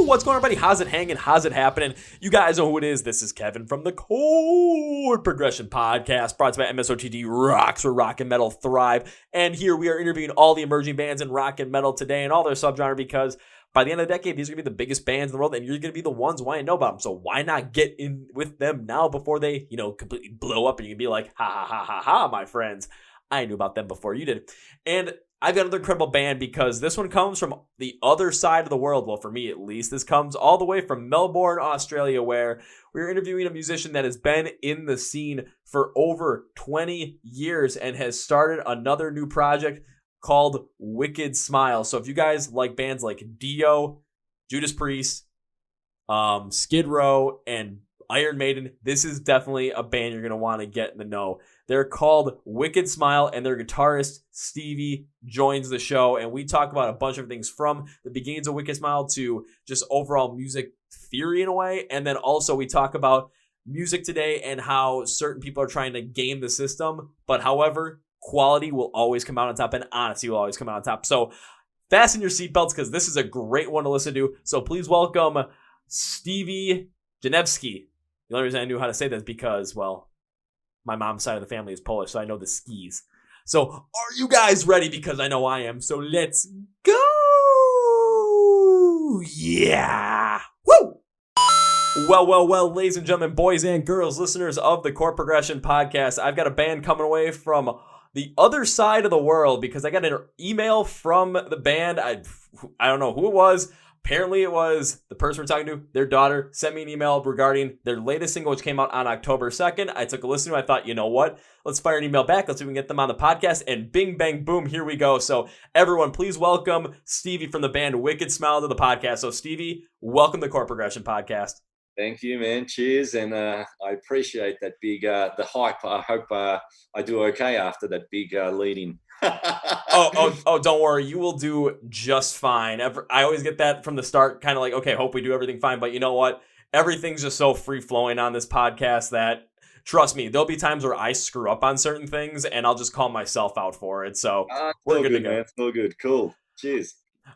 What's going on, everybody? How's it hanging? How's it happening? You guys know who it is. This is Kevin from the Chord Progression Podcast, brought to you by MSOTD Rocks, where rock and metal thrive. And here we are interviewing all the emerging bands in rock and metal today and all their subgenre, because by the end of the decade, these are going to be the biggest bands in the world, and you're going to be the ones wanting to know about them. So why not get in with them now before they, completely blow up, and you can be like, ha, ha, ha, ha, ha, my friends. I knew about them before you did. And I've got another incredible band, because this one comes from the other side of the world. Well, for me at least, this comes all the way from Melbourne, Australia, where we're interviewing a musician that has been in the scene for over 20 years and has started another new project called Wicked Smile. So if you guys like bands like Dio, Judas Priest, Skid Row, and Iron Maiden, this is definitely a band you're going to want to get in the know. They're called Wicked Smile, and their guitarist, Stevie, joins the show, and we talk about a bunch of things from the beginnings of Wicked Smile to just overall music theory in a way, and then also we talk about music today and how certain people are trying to game the system, but however, quality will always come out on top, and honesty will always come out on top. So fasten your seatbelts, because this is a great one to listen to. So please welcome Stevie Janevsky. The only reason I knew how to say that is because, well, my mom's side of the family is Polish, so I know the skis. So are you guys ready? Because I know I am. So let's go. Yeah. Woo. Well, ladies and gentlemen, boys and girls, listeners of the Chord Progression Podcast, I've got a band coming away from the other side of the world, because I got an email from the band. I don't know who it was. Apparently it was the person we're talking to. Their daughter sent me an email regarding their latest single, which came out on October 2nd. I took a listen to it. I thought, you know what? Let's fire an email back. Let's see if we can get them on the podcast. And bing, bang, boom, here we go. So everyone, please welcome Stevie from the band Wicked Smile to the podcast. So Stevie, welcome to the Chord Progression Podcast. Thank you, man. Cheers. And I appreciate that big, the hype. I hope I do okay after that big lead-in. Oh, don't worry. You will do just fine. I always get that from the start, kind of like, okay, hope we do everything fine. But you know what? Everything's just so free-flowing on this podcast that, trust me, there'll be times where I screw up on certain things, and I'll just call myself out for it. So we're good to go. Man. It's all good. Cool. Cheers.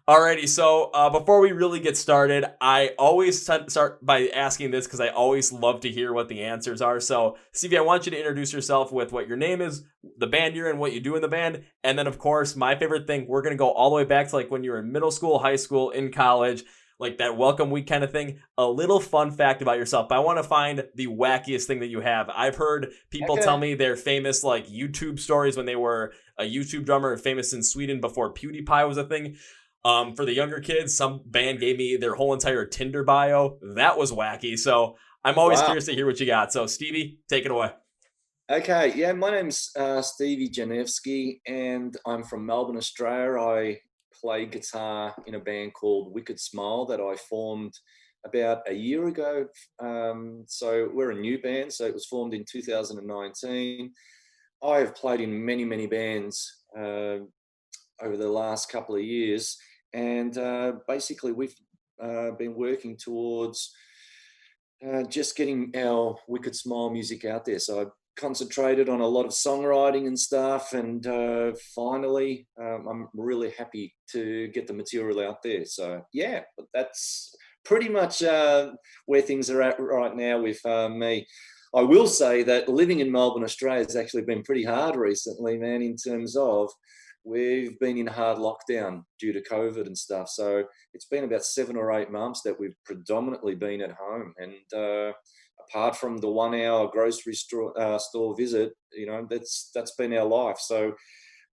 Alrighty, so before we really get started, I always start by asking this, because I always love to hear what the answers are. So, Stevie, I want you to introduce yourself with what your name is, the band you're in, what you do in the band, and then, of course, my favorite thing, we're going to go all the way back to like when you were in middle school, high school, in college, like that welcome week kind of thing. A little fun fact about yourself, but I want to find the wackiest thing that you have. I've heard people tell me they're famous like YouTube stories when they were a YouTube drummer, famous in Sweden before PewDiePie was a thing. For the younger kids, some band gave me their whole entire Tinder bio. That was wacky. So I'm always curious to hear what you got. So Stevie, take it away. Okay. Yeah, my name's Stevie Janevsky, and I'm from Melbourne, Australia. I play guitar in a band called Wicked Smile that I formed about a year ago. So we're a new band. So it was formed in 2019. I have played in many, many bands over the last couple of years. And basically, we've been working towards just getting our Wicked Smile music out there. So I concentrated on a lot of songwriting and stuff. And finally, I'm really happy to get the material out there. So, yeah, but that's pretty much where things are at right now with me. I will say that living in Melbourne, Australia has actually been pretty hard recently, man, in terms of we've been in hard lockdown due to COVID and stuff. So it's been about 7 or 8 months that we've predominantly been at home. And apart from the 1 hour grocery store visit, that's been our life. So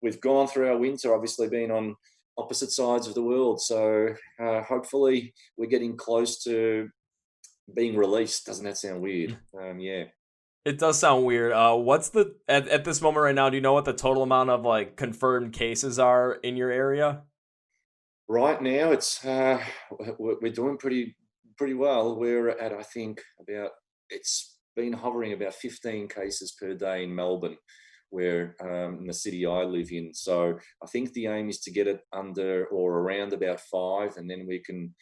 we've gone through our winter, obviously being on opposite sides of the world. So hopefully we're getting close to being released. Doesn't that sound weird? Yeah. It does sound weird. What's the at this moment right now? Do you know what the total amount of like confirmed cases are in your area? Right now, it's we're doing pretty well. We're at, I think, it's been hovering about 15 cases per day in Melbourne, where in the city I live in. So I think the aim is to get it under or around about 5, and then we can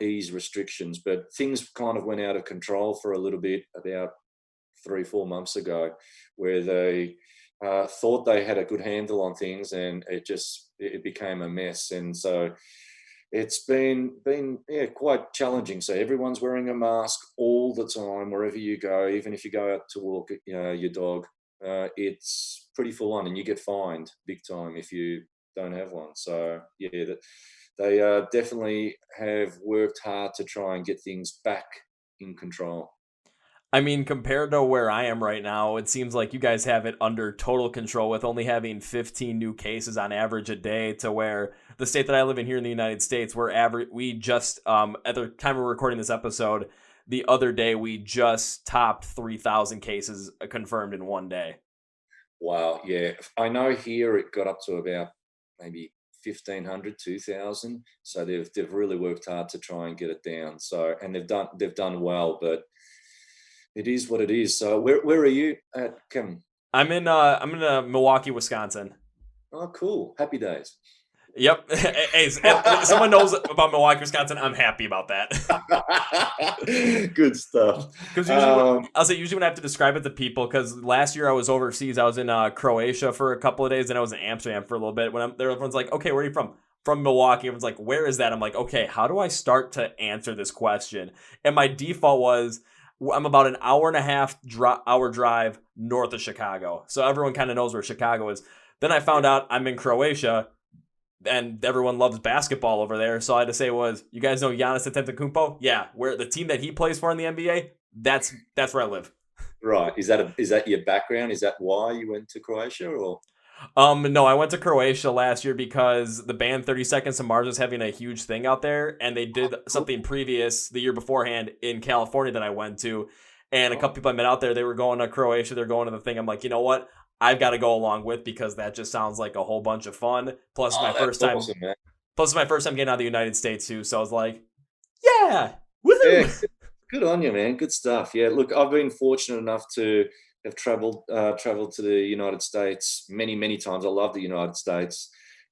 ease restrictions. But things kind of went out of control for a little bit about 3-4 months ago, where they thought they had a good handle on things, and it became a mess. And so it's been quite challenging. So everyone's wearing a mask all the time wherever you go, even if you go out to walk your dog. It's pretty full on, and you get fined big time if you don't have one. So yeah, they definitely have worked hard to try and get things back in control. I mean, compared to where I am right now, it seems like you guys have it under total control with only having 15 new cases on average a day, to where the state that I live in here in the United States, we just, at the time we're recording this episode, the other day, we just topped 3,000 cases confirmed in one day. Wow, yeah. I know here it got up to about maybe 1,500, 2,000. So they've really worked hard to try and get it down. So, and they've done well, but it is what it is. So where are you at, Kim? I'm in Milwaukee, Wisconsin. Oh, cool. Happy days. Yep. Hey, if someone knows about Milwaukee, Wisconsin, I'm happy about that. Good stuff. Because usually when I have to describe it to people, because last year I was overseas, I was in Croatia for a couple of days, and I was in Amsterdam for a little bit. When I'm there, everyone's like, "Okay, where are you from?" From Milwaukee. Everyone's like, "Where is that?" I'm like, "Okay, how do I start to answer this question?" And my default was, I'm about an hour and a half hour drive north of Chicago, so everyone kind of knows where Chicago is. Then I found out I'm in Croatia, and everyone loves basketball over there. So all I had to say was, "You guys know Giannis Antetokounmpo? Yeah, where the team that he plays for in the NBA, that's where I live." Right. Is that your background? Is that why you went to Croatia, or? No, I went to Croatia last year because the band 30 Seconds to Mars was having a huge thing out there, and they did something previous the year beforehand in California that I went to. And a couple people I met out there, they were going to Croatia, they're going to the thing. I'm like, you know what? I've got to go along with, because that just sounds like a whole bunch of fun. Plus my first That's time awesome, man. plus my first time getting out of the United States too. So I was like, yeah, Yeah, woohoo. good on you, man. Good stuff. Yeah, look, I've been fortunate enough to have traveled to the United States many, many times. I love the United States.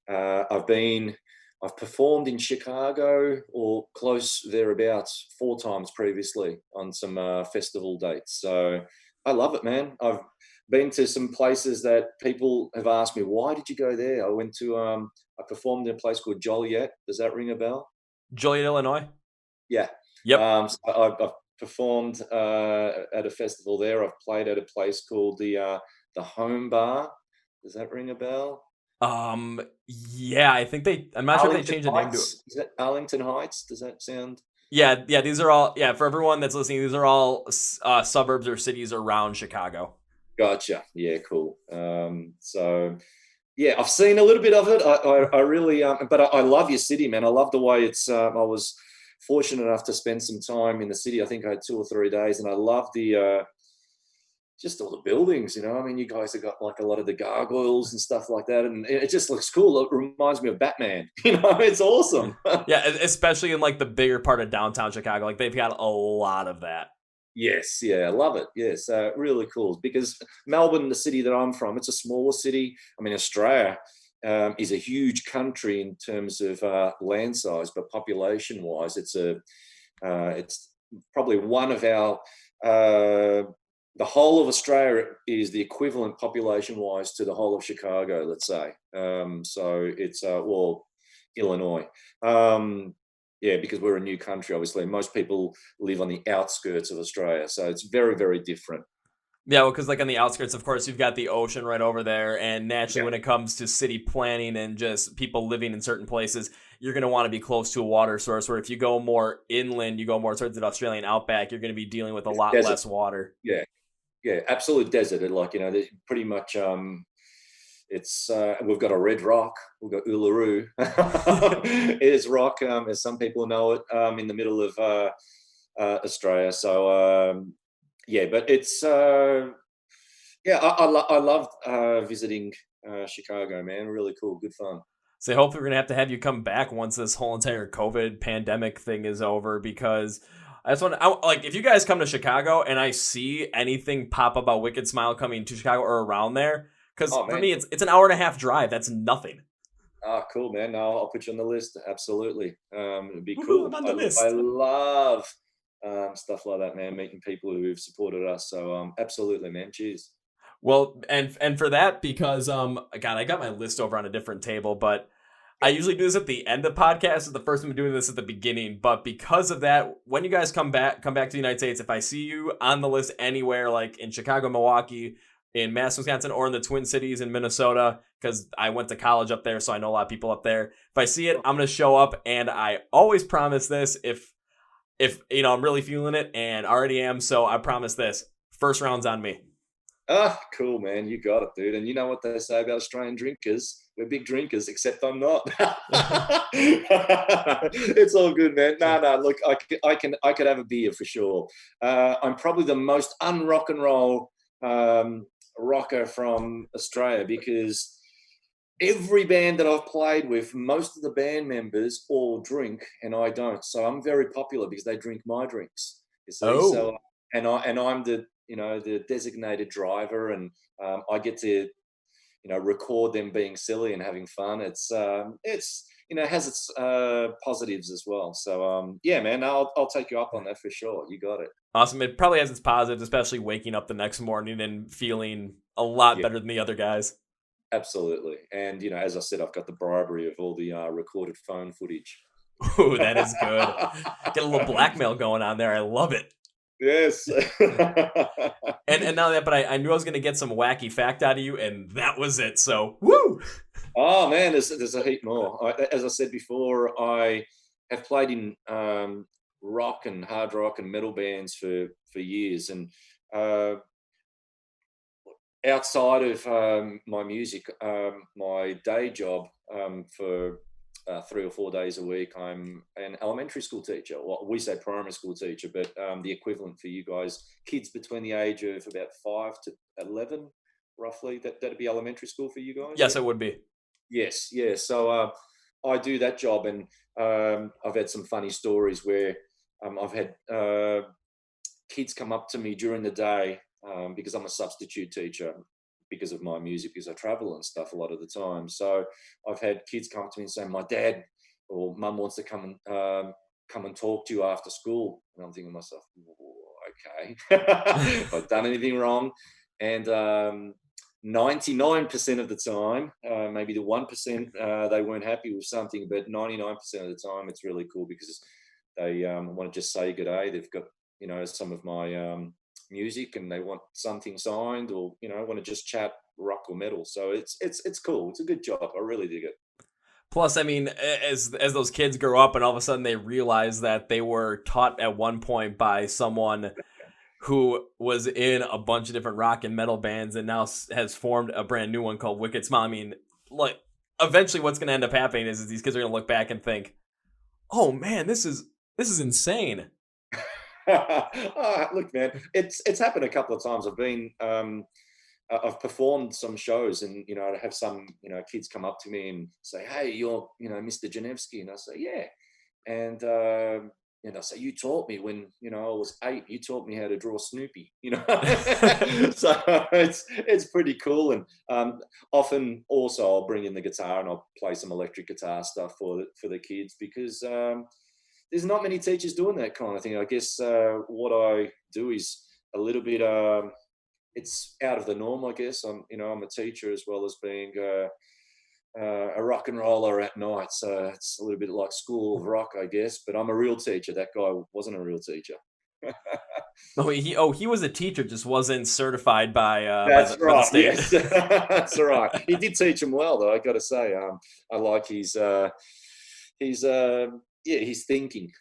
I've performed in Chicago or close thereabouts 4 times previously on some festival dates. So I love it, man. I've been to some places that people have asked me, why did you go there? I performed in a place called Joliet. Does that ring a bell? Joliet, Illinois. Yeah. Yep. So I've performed at a festival there. I've played at a place called the Home Bar. Does that ring a bell? Yeah, I'm not sure if they Arlington changed the name to it. Heights. Is that Arlington Heights? Does that sound? Yeah, these are all, yeah, for everyone that's listening, these are all suburbs or cities around Chicago. Gotcha. Yeah, cool. So yeah, I've seen a little bit of it. I really, but I love your city, man. I love the way it's. I was fortunate enough to spend some time in the city. I think I had 2 or 3 days, and I love the just all the buildings. I mean, you guys have got like a lot of the gargoyles and stuff like that, and it just looks cool. It reminds me of Batman. It's awesome. Yeah, especially in like the bigger part of downtown Chicago. Like they've got a lot of that. Yes, yeah, I love it. Yes, really cool. Because Melbourne, the city that I'm from, it's a smaller city. I mean, Australia is a huge country in terms of land size, but population-wise, it's probably one of our. The whole of Australia is the equivalent population-wise to the whole of Chicago, let's say. So it's Illinois. Yeah, because we're a new country, obviously. Most people live on the outskirts of Australia, so it's very, very different. Yeah, well, because like on the outskirts, of course, you've got the ocean right over there, and naturally, Yeah. when it comes to city planning and just people living in certain places, you're going to want to be close to a water source. Where if you go more inland, you go more towards the Australian outback, you're going to be dealing with a lot Desert. less water. Yeah, yeah, absolute desert. And like, there's pretty much it's we've got a red rock, we've got Uluru. It is rock, as some people know it, in the middle of Australia. So yeah, but it's yeah, I loved visiting Chicago, man. Really cool, good fun. So hopefully, we're going to have you come back once this whole entire COVID pandemic thing is over, because I just want to, like, if you guys come to Chicago and I see anything pop up about Wicked Smile coming to Chicago or around there, because Oh for man, me, it's an hour and a half drive. That's nothing. cool, man. No, I'll put you on the list. Absolutely, it'd be Woohoo, I'm cool. on the I list. love stuff like that, man. Meeting people who've supported us. So absolutely, man. Cheers. Well, and for that, because God, I got my list over on a different table, but I usually do this at the end of the podcast. This is the first time I'm doing this at the beginning, but because of that, when you guys come back to the United States, if I see you on the list anywhere, like in Chicago, Milwaukee, in Madison, Wisconsin, or in the Twin Cities in Minnesota, because I went to college up there, so I know a lot of people up there. If I see it, I'm gonna show up, and I always promise this. If I'm really feeling it, and already am, so I promise this: first round's on me. Ah, cool, man. You got it, dude. And you know what they say about Australian drinkers? We're big drinkers, except I'm not. It's all good, man. No. Look, I could have a beer for sure. I'm probably the most unrock and roll rocker from Australia because every band that I've played with, most of the band members all drink, and I don't. So I'm very popular because they drink my drinks. You see, Oh. so I'm the designated driver, and I get to record them being silly and having fun. It's has its positives as well. So yeah, man, I'll take you up on that for sure. You got it. Awesome. It probably has its positives, especially waking up the next morning and feeling a lot Yeah, better than the other guys. absolutely. And as I said, I've got the bribery of all the recorded phone footage. Ooh, that is good. Get a little blackmail going on there. I love it. Yes. And now that, but I knew I was gonna get some wacky fact out of you, and that was it. So woo! Oh man, there's a heap more. As I said before, I have played in rock and hard rock and metal bands for years, and uh, outside of my music, my day job for 3 or 4 days a week, I'm an elementary school teacher. Well, we say primary school teacher, but the equivalent for you guys, kids between the age of about 5 to 11, roughly. That'd be elementary school for you guys. Yes, Yeah. it would be. Yes, yeah. So I do that job, and I've had some funny stories where I've had kids come up to me during the day because I'm a substitute teacher because of my music, because I travel and stuff a lot of the time. So I've had kids come to me and say, "My dad or mum wants to come and talk to you after school," and I'm thinking to myself, "Okay, if I've done anything wrong?" And 99% of the time, maybe the 1% they weren't happy with something, but 99% of the time it's really cool because they want to just say good day. They've got some of my music and they want something signed, or want to just chat rock or metal. So it's cool. It's a good job. I really dig it. Plus, I mean, as those kids grow up and all of a sudden they realize that they were taught at one point by someone who was in a bunch of different rock and metal bands and now has formed a brand new one called Wicked Smile. I mean, like, eventually what's going to end up happening is these kids are going to look back and think, "Oh man, this is insane." Look, man, it's happened a couple of times. I've performed some shows, and I have some kids come up to me and say, "Hey, you're Mr. Janevsky," and I say, "Yeah," and I say, "You taught me when I was 8. You taught me how to draw Snoopy." So it's pretty cool. And often also I'll bring in the guitar and I'll play some electric guitar stuff for the kids because there's not many teachers doing that kind of thing. I guess what I do is a little bit. It's out of the norm, I guess. I'm a teacher as well as being a rock and roller at night. So it's a little bit like School of Rock, I guess. But I'm a real teacher. That guy wasn't a real teacher. He was a teacher, just wasn't certified That's by the right. state. Yes, that's right. He did teach him well, though. I got to say, I like his thinking.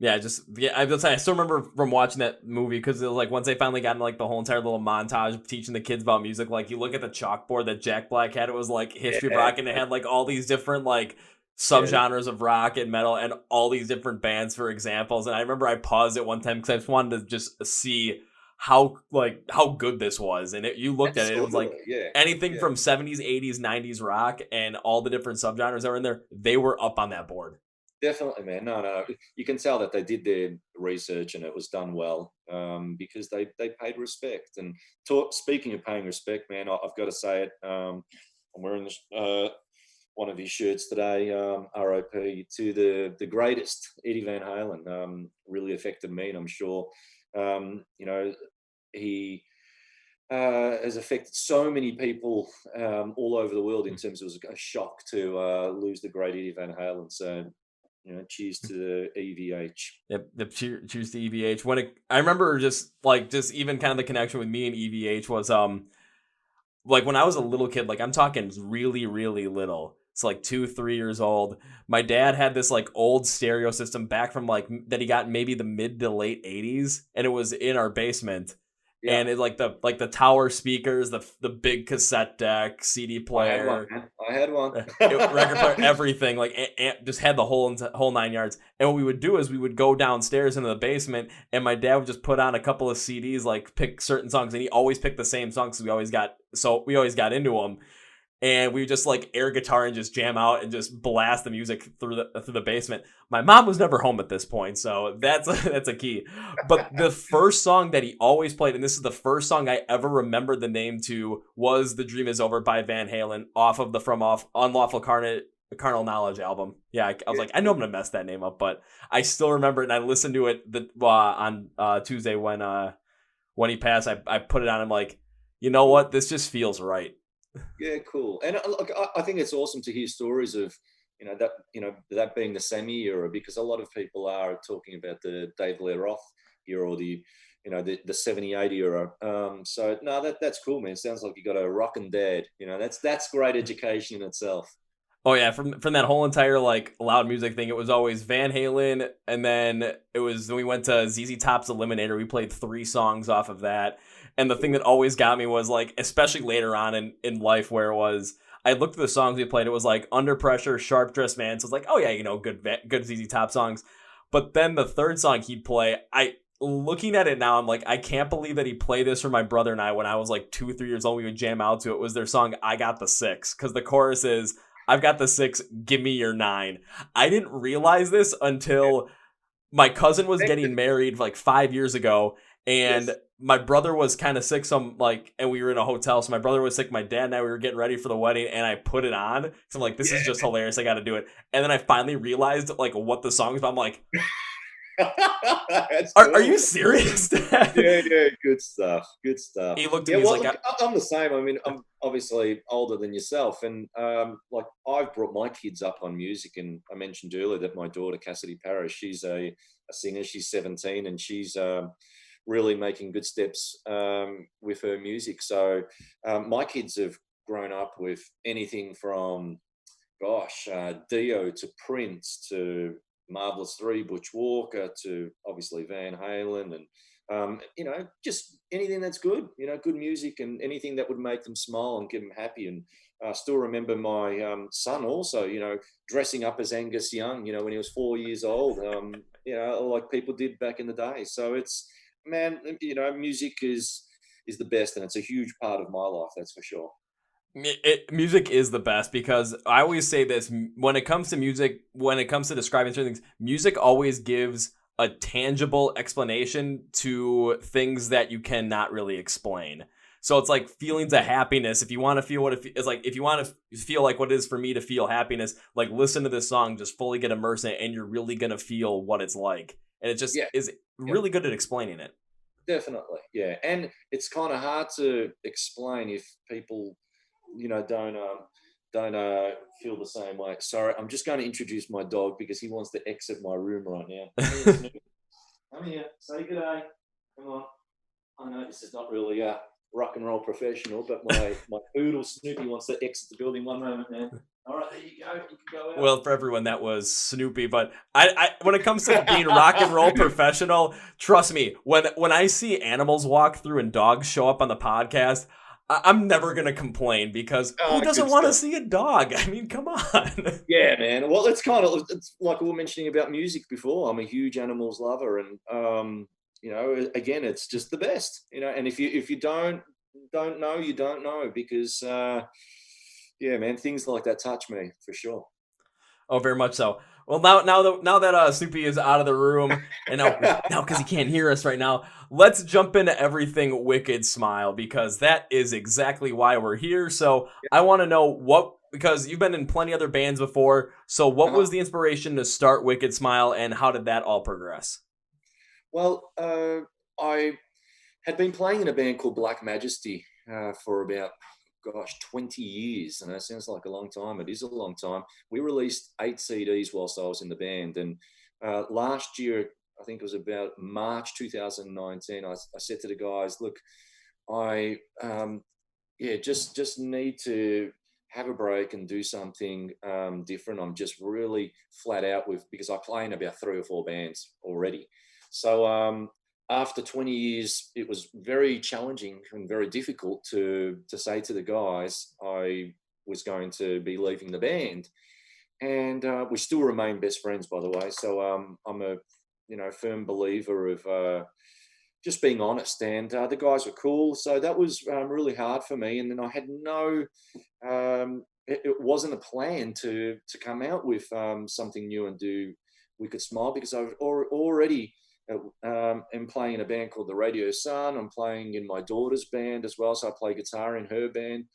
Yeah, I still remember from watching that movie because it was like once they finally got into like the whole entire little montage of teaching the kids about music. Like you look at the chalkboard that Jack Black had, it was like history of Yeah, rock, and it had like all these different like yeah, subgenres of rock and metal and all these different bands for examples. And I remember I paused it one time because I just wanted to just see how good this was. And you looked at it, it was like absolutely. Yeah, anything yeah. from 70s, 80s, 90s rock and all the different subgenres that were in there. They were up on that board. Definitely, man. No. You can tell that they did their research and it was done well because they paid respect. And speaking of paying respect, man, I've got to say it. I'm wearing one of his shirts today. RIP to the greatest, Eddie Van Halen. Really affected me, and I'm sure he has affected so many people all over the world in terms of it was a shock to lose the great Eddie Van Halen. So, cheers to the EVH. Yep, choose the EVH. I remember just even kind of the connection with me and EVH was like when I was a little kid, like I'm talking really, really little. It's like 2, 3 years old. My dad had this like old stereo system back from like that he got in maybe the mid to late 80s, and it was in our basement. Yeah, And it like the tower speakers, the big cassette deck, CD I had one, player, man. I had one. record player, everything, like just had the whole 9 yards. And what we would do is we would go downstairs into the basement, and my dad would just put on a couple of CDs, like pick certain songs, and he always picked the same songs because we always got into them. And we would just like air guitar and just jam out and just blast the music through the basement. My mom was never home at this point, so that's a key. But the first song that he always played, and this is the first song I ever remembered the name to, was "The Dream Is Over" by Van Halen, off of the Unlawful Carnal Knowledge album. Yeah, I was like, I know I'm gonna mess that name up, but I still remember it, and I listened to it on Tuesday when he passed. I put it on. I'm like, you know what? This just feels right. Yeah, cool. And look, I think it's awesome to hear stories of that being the Sammy era, because a lot of people are talking about the Dave Lee Roth era, or the 78 era. So no, that's cool, man. Sounds like you got a rockin' dad. That's great education in itself. Oh yeah, from that whole entire like loud music thing, it was always Van Halen, and then when we went to ZZ Top's Eliminator, we played 3 songs off of that. And the thing that always got me was like, especially later on in life, where it was, I looked at the songs we played, it was like Under Pressure, Sharp Dressed Man. So it's like, oh yeah, good ZZ Top songs. But then the third song he'd play, looking at it now, I'm like, I can't believe that he played this for my brother and I when I was like 2, 3 years old. We would jam out to it. Was their song "I Got the 6," because the chorus is, "I've got the 6, give me your 9." I didn't realize this until my cousin was getting married like 5 years ago, and Yes. my brother was kind of sick. And we were in a hotel, so my brother was sick. My dad and I, we were getting ready for the wedding, and I put it on. So I'm like, this is just hilarious. I got to do it. And then I finally realized like what the song is about. I'm like, are you serious, Dad? Yeah, good stuff. Good stuff. He looked at Yeah, me, he's well, like, look, I'm the same. I mean, I'm obviously older than yourself, and like I've brought my kids up on music. And I mentioned earlier that my daughter Cassidy Parrish, she's a singer. She's 17, and she's really making good steps with her music. So my kids have grown up with anything from, gosh, Dio to Prince to Marvelous 3, Butch Walker to obviously Van Halen, and just anything that's good, good music, and anything that would make them smile and give them happy. And I still remember my son also, dressing up as Angus Young, when he was 4 years old, like people did back in the day. So it's, man, music is the best, and it's a huge part of my life, that's for sure. Music is the best, because I always say this when it comes to music, when it comes to describing certain things, music always gives a tangible explanation to things that you cannot really explain. So it's like feelings of happiness. If you want to feel what it's like, if you want to feel like what it is for me to feel happiness, like listen to this song, just fully get immersed in it, and you're really going to feel what it's like. And it just is really good at explaining it. Definitely. Yeah. And it's kind of hard to explain if people don't feel the same way. Sorry, I'm just going to introduce my dog because he wants to exit my room right now. Come here, say good day. Come on. I know this is not really a rock and roll professional, but my poodle Snoopy wants to exit the building. One moment, man. All right, there you go. You can go out. Well, for everyone, that was Snoopy. But I when it comes to being rock and roll professional, trust me, when I see animals walk through and dogs show up on the podcast, I'm never going to complain, because who doesn't want to see a dog? I mean, come on. Yeah, man. Well, it's like we were mentioning about music before. I'm a huge animals lover, and again, it's just the best. And if you don't know, you don't know, because yeah, man, things like that touch me for sure. Oh, very much so. Well, now that Snoopy is out of the room, and now because he can't hear us right now, let's jump into everything Wicked Smile, because that is exactly why we're here. So I want to know because you've been in plenty other bands before. So what was the inspiration to start Wicked Smile, and how did that all progress? Well, I Had been playing in a band called Black Majesty for about, 20 years. And that sounds like a long time. It is a long time. We released 8 CDs whilst I was in the band. And last year, I think it was about March 2019, I said to the guys, look, I just need to have a break and do something different. I'm just really flat out with, because I play in about 3 or 4 bands already. So after 20 years, it was very challenging and very difficult to say to the guys I was going to be leaving the band. And we still remain best friends, by the way. So I'm a firm believer of just being honest, and the guys were cool. So that was really hard for me. And then I had no, it wasn't a plan to come out with something new and do We Could Smile, because I was already am playing in a band called the Radio Sun. I'm playing in my daughter's band as well, so I play guitar in her band,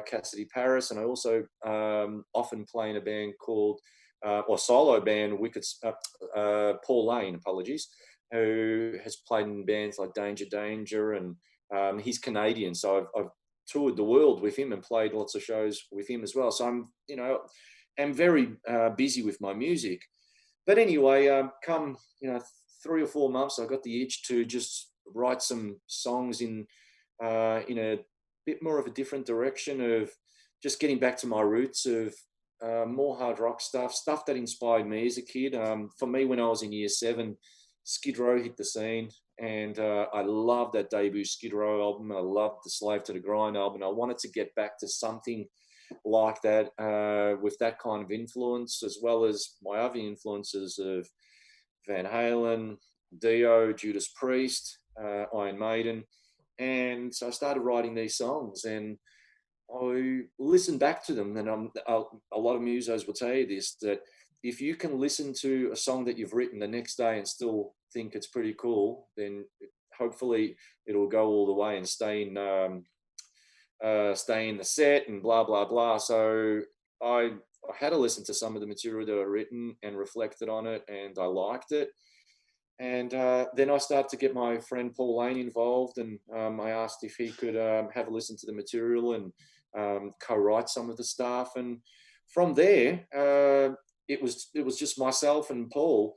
Cassidy Paris, and I also often play in a band called or solo band Paul Lane, apologies, who has played in bands like Danger Danger, and he's Canadian, so I've toured the world with him and played lots of shows with him as well. So I'm very busy with my music. But anyway, come 3 or 4 months, I got the itch to just write some songs in a bit more of a different direction, of just getting back to my roots of more hard rock stuff that inspired me as a kid. For me, when I was in year 7, Skid Row hit the scene, and I loved that debut Skid Row album. I loved the Slave to the Grind album. I wanted to get back to something like that with that kind of influence, as well as my other influences of Van Halen, Dio, Judas Priest, Iron Maiden. And so I started writing these songs, and I listened back to them. And a lot of musos will tell you this, that if you can listen to a song that you've written the next day and still think it's pretty cool, then hopefully it'll go all the way and stay in the set and blah, blah, blah. So I had to listen to some of the material that I'd written and reflected on it, and I liked it. And then I started to get my friend Paul Lane involved, and I asked if he could have a listen to the material and co-write some of the stuff. And from there, it was just myself and Paul.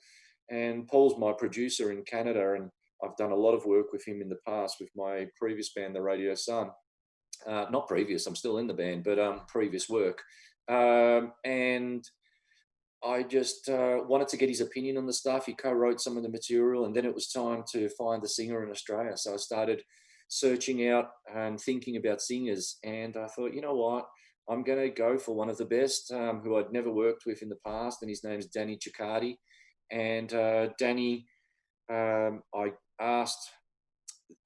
And Paul's my producer in Canada, and I've done a lot of work with him in the past with my previous band, the Radio Sun. Not previous, I'm still in the band, but previous work. And I just wanted to get his opinion on the stuff. He co-wrote some of the material, and then it was time to find a singer in Australia. So I started searching out and thinking about singers, and I thought, you know what, I'm going to go for one of the best who I'd never worked with in the past, and his name's Danny Ciccardi. And Danny, I asked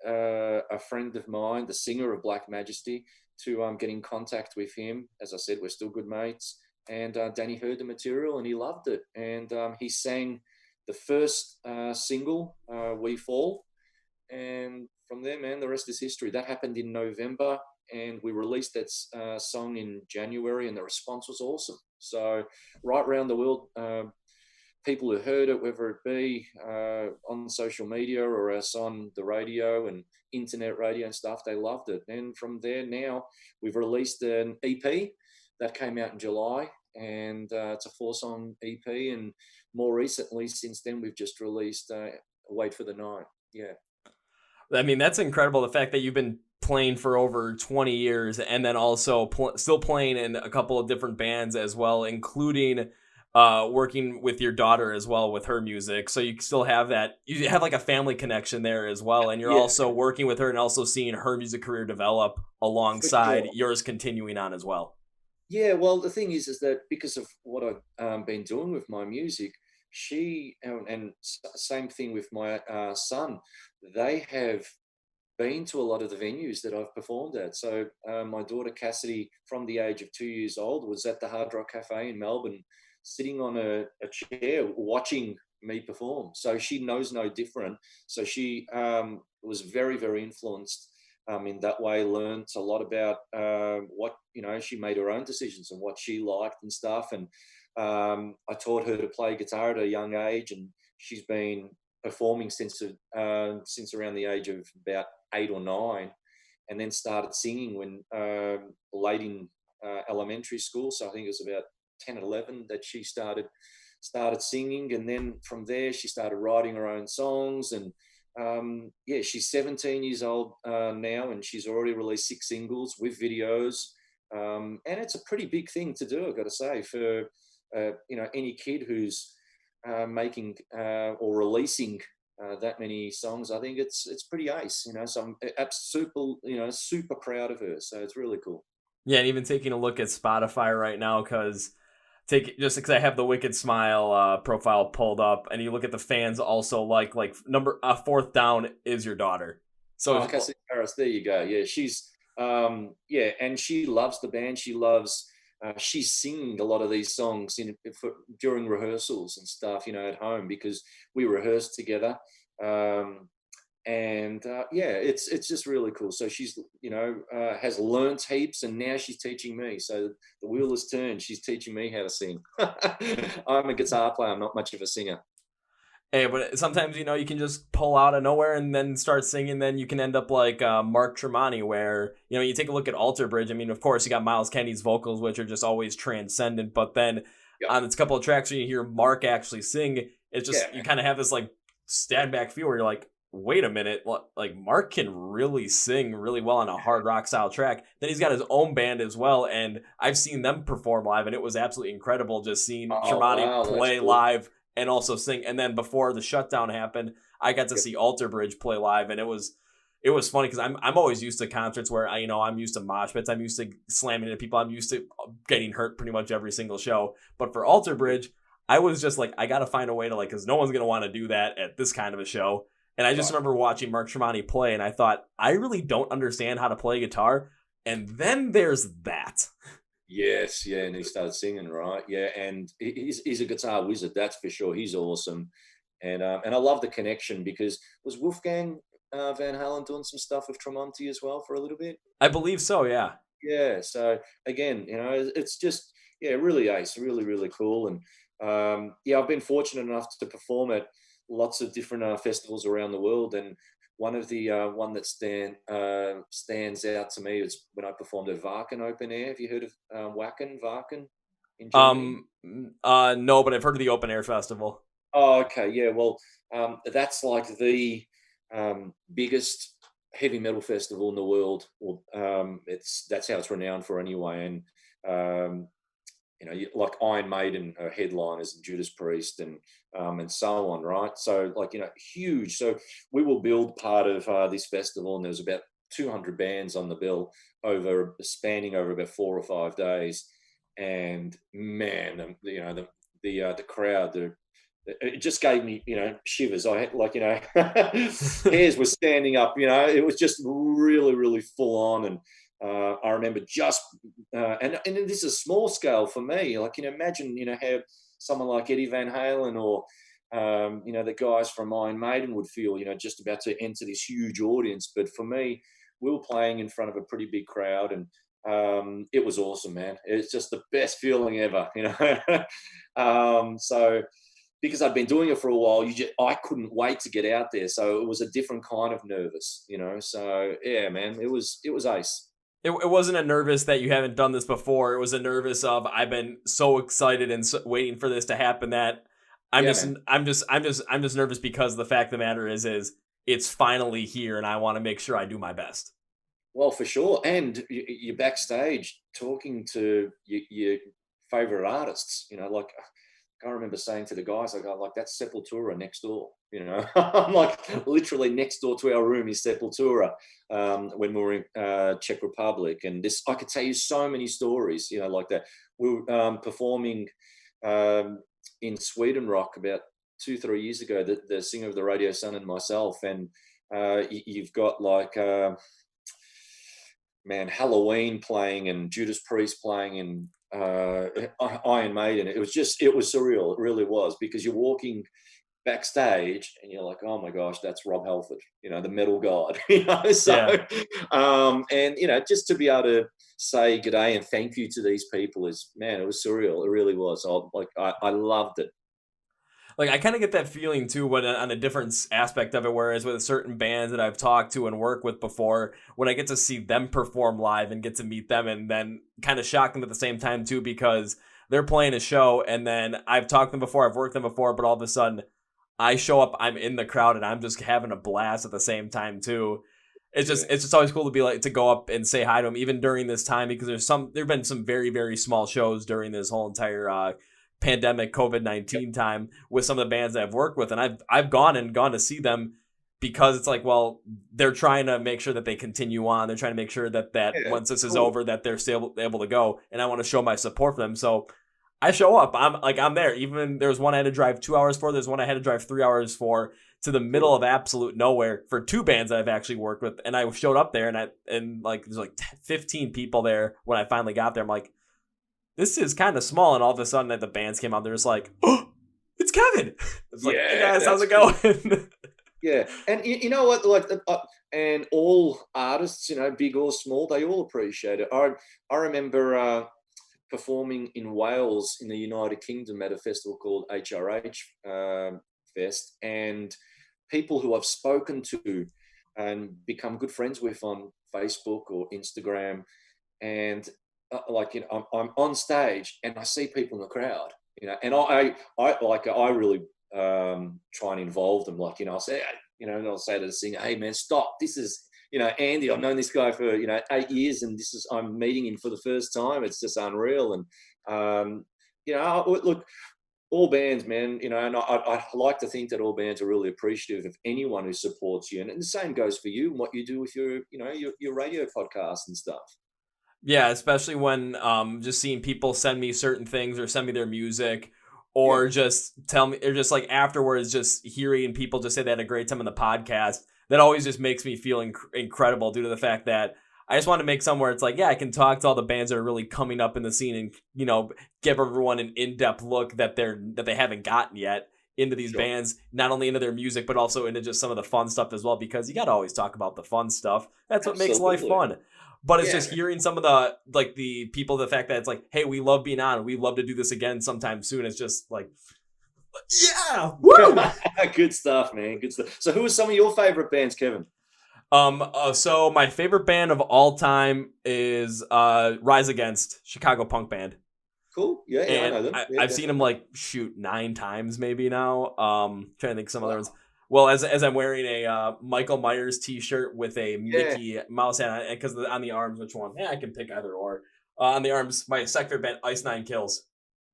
a friend of mine, the singer of Black Majesty, to get in contact with him. As I said, we're still good mates. And Danny heard the material and he loved it. And he sang the first single, We Fall. And from there, man, the rest is history. That happened in November, and we released that song in January, and the response was awesome. So right around the world, people who heard it, whether it be on social media or us on the radio and internet radio and stuff, they loved it. And from there, now we've released an EP that came out in July, and it's a 4-song EP. And more recently, since then, we've just released Wait for the Night. Yeah. I mean, that's incredible. The fact that you've been playing for over 20 years and then also still playing in a couple of different bands as well, including working with your daughter as well with her music. So you still have that, you have like a family connection there as well. And you're also working with her and also seeing her music career develop alongside yours continuing on as well. Yeah, well, the thing is that because of what I've been doing with my music, she and same thing with my son, they have been to a lot of the venues that I've performed at. So my daughter Cassidy, from the age of 2 years old, was at the Hard Rock Cafe in Melbourne, sitting on a chair watching me perform. So she knows no different. So she was very, very influenced in that way, learned a lot about what, she made her own decisions and what she liked and stuff. And I taught her to play guitar at a young age, and she's been performing since around the age of about 8 or 9, and then started singing when late in elementary school. So I think it was about 10 or 11 that she started singing, and then from there she started writing her own songs. And she's 17 years old now, and she's already released 6 singles with videos. And it's a pretty big thing to do, I've got to say, for any kid who's making or releasing that many songs. I think it's pretty ace, So I'm super proud of her. So it's really cool. Yeah, and even taking a look at Spotify right now, because I have the Wicked Smile profile pulled up, and you look at the fans also like number fourth down is your daughter. So Cassie Harris, there you go. Yeah, she's and she loves the band. She loves. She's singing a lot of these songs during rehearsals and stuff, at home, because we rehearse together. It's just really cool. So she's has learnt heaps, and now she's teaching me. So the wheel has turned. She's teaching me how to sing. I'm a guitar player. I'm not much of a singer. Hey, but sometimes you can just pull out of nowhere and then start singing. Then you can end up like Mark Tremonti, where you take a look at Alter Bridge. I mean, of course, you got Miles Kennedy's vocals, which are just always transcendent. But then on this couple of tracks where you hear Mark actually sing, it's just you kind of have this like stand back feel where you're like, wait a minute, like Mark can really sing really well on a hard rock style track. Then he's got his own band as well, and I've seen them perform live, and it was absolutely incredible just seeing Tremonti play live and also sing. And then before the shutdown happened, I got to see Alter Bridge play live, and it was funny because I'm always used to concerts where I'm used to mosh pits, I'm used to slamming into people, I'm used to getting hurt pretty much every single show. But for Alter Bridge, I was just like, I got to find a way to because no one's gonna want to do that at this kind of a show. And I just remember watching Mark Tremonti play, and I thought, I really don't understand how to play guitar. And then there's that. Yes, yeah, and he started singing, right? Yeah, and he's a guitar wizard, that's for sure. He's awesome, and I love the connection, because was Wolfgang Van Halen doing some stuff with Tremonti as well for a little bit? I believe so, yeah. Yeah, so again, it's just really ace, really really cool, and I've been fortunate enough to perform at lots of different festivals around the world, and one of the one that stands out to me is when I performed at Wacken Open Air. Have you heard of Wacken in Germany? No, but I've heard of the Open Air Festival. Oh, okay, yeah. Well, that's like the biggest heavy metal festival in the world. Well, that's how it's renowned for anyway. And like Iron Maiden are headliners, and Judas Priest, and so on, right? So huge. So we will build part of this festival, and there's about 200 bands on the bill spanning over about 4 or 5 days. And man, the crowd, it just gave me shivers. I had hairs were standing up. It was just really really full on. And I remember and this is a small scale for me. Imagine how someone like Eddie Van Halen or the guys from Iron Maiden would feel, just about to enter this huge audience. But for me, we were playing in front of a pretty big crowd, and it was awesome, man. It's just the best feeling ever, So because I'd been doing it for a while, I couldn't wait to get out there. So it was a different kind of nervous, So yeah, man, it was ace. It wasn't a nervous that you haven't done this before. It was a nervous of, I've been so excited and waiting for this to happen that I'm just nervous, because the fact of the matter is it's finally here, and I want to make sure I do my best. Well, for sure. And you're backstage talking to your favorite artists, I remember saying to the guys, I go, that's Sepultura next door, I'm like, literally next door to our room is Sepultura, when we were in Czech Republic. And I could tell you so many stories, like that. We were performing in Sweden Rock about 2-3 years ago, the singer of the Radio Sun and myself. And you've got Halloween playing, and Judas Priest playing, and Iron Maiden. It was surreal. It really was, because you're walking backstage and you're like, oh my gosh, that's Rob Halford, the metal god. And just to be able to say good day and thank you to these people it was surreal. It really was. I loved it. Like, I kind of get that feeling too when on a different aspect of it, whereas with certain bands that I've talked to and worked with before, when I get to see them perform live and get to meet them, and then kind of shock them at the same time too, because they're playing a show and then I've talked to them before, I've worked them before, but all of a sudden I show up, I'm in the crowd and I'm just having a blast at the same time too. It's just always cool to be like, to go up and say hi to them even during this time, because there've been some very, very small shows during this whole entire pandemic COVID-19 time with some of the bands that I've worked with, and I've gone to see them because it's like, well, they're trying to make sure that they continue on. They're trying to make sure that Yeah, once this is cool. over, that they're still able to go, and I want to show my support for them. So I show up. I'm there. Even there was one I had to drive 2 hours for. There's one I had to drive 3 hours for, to the middle of absolute nowhere, for two bands that I've actually worked with. And I showed up there, and like there's like 15 people there when I finally got there. I'm like, this is kind of small. And all of a sudden, the bands came out. They're just like, oh, it's Kevin. It's like, hey guys, how's it going? Yeah, and you know what? Like, and all artists, big or small, they all appreciate it. I remember performing in Wales in the United Kingdom at a festival called HRH Fest, and people who I've spoken to and become good friends with on Facebook or Instagram, and I'm on stage and I see people in the crowd, and I really try and involve them. Like, I'll say, and I'll say to the singer, "Hey man, stop! This is, Andy. I've known this guy for 8 years, and I'm meeting him for the first time. It's just unreal." And look, all bands, man, and I like to think that all bands are really appreciative of anyone who supports you, and the same goes for you and what you do with your your radio podcast and stuff. Yeah, especially when just seeing people send me certain things or send me their music, Yeah, or just tell me, or just like afterwards, just hearing people just say they had a great time on the podcast. That always just makes me feel incredible, due to the fact that I just want to make somewhere it's like, yeah, I can talk to all the bands that are really coming up in the scene, and give everyone an in-depth look that they haven't gotten yet into these sure, bands, not only into their music but also into just some of the fun stuff as well, because you got to always talk about the fun stuff. That's what makes life absolutely. fun. But it's Yeah, just hearing some of the people, the fact that it's like, hey, we love being on, we love to do this again sometime soon. It's just like, yeah, woo. man. Good stuff, man. Good stuff. So, who are some of your favorite bands, Kevin? So my favorite band of all time is Rise Against, Chicago punk band. Cool. Yeah, yeah, I And know them. Yeah, I've seen them definitely. like shoot 9 times maybe now. Trying to think some other ones. Wow. Well, as I'm wearing a Michael Myers T-shirt with a Yeah, Mickey Mouse hat on it, because on the arms, which one? Yeah, I can pick either or. On the arms, my second favorite band, Ice Nine Kills.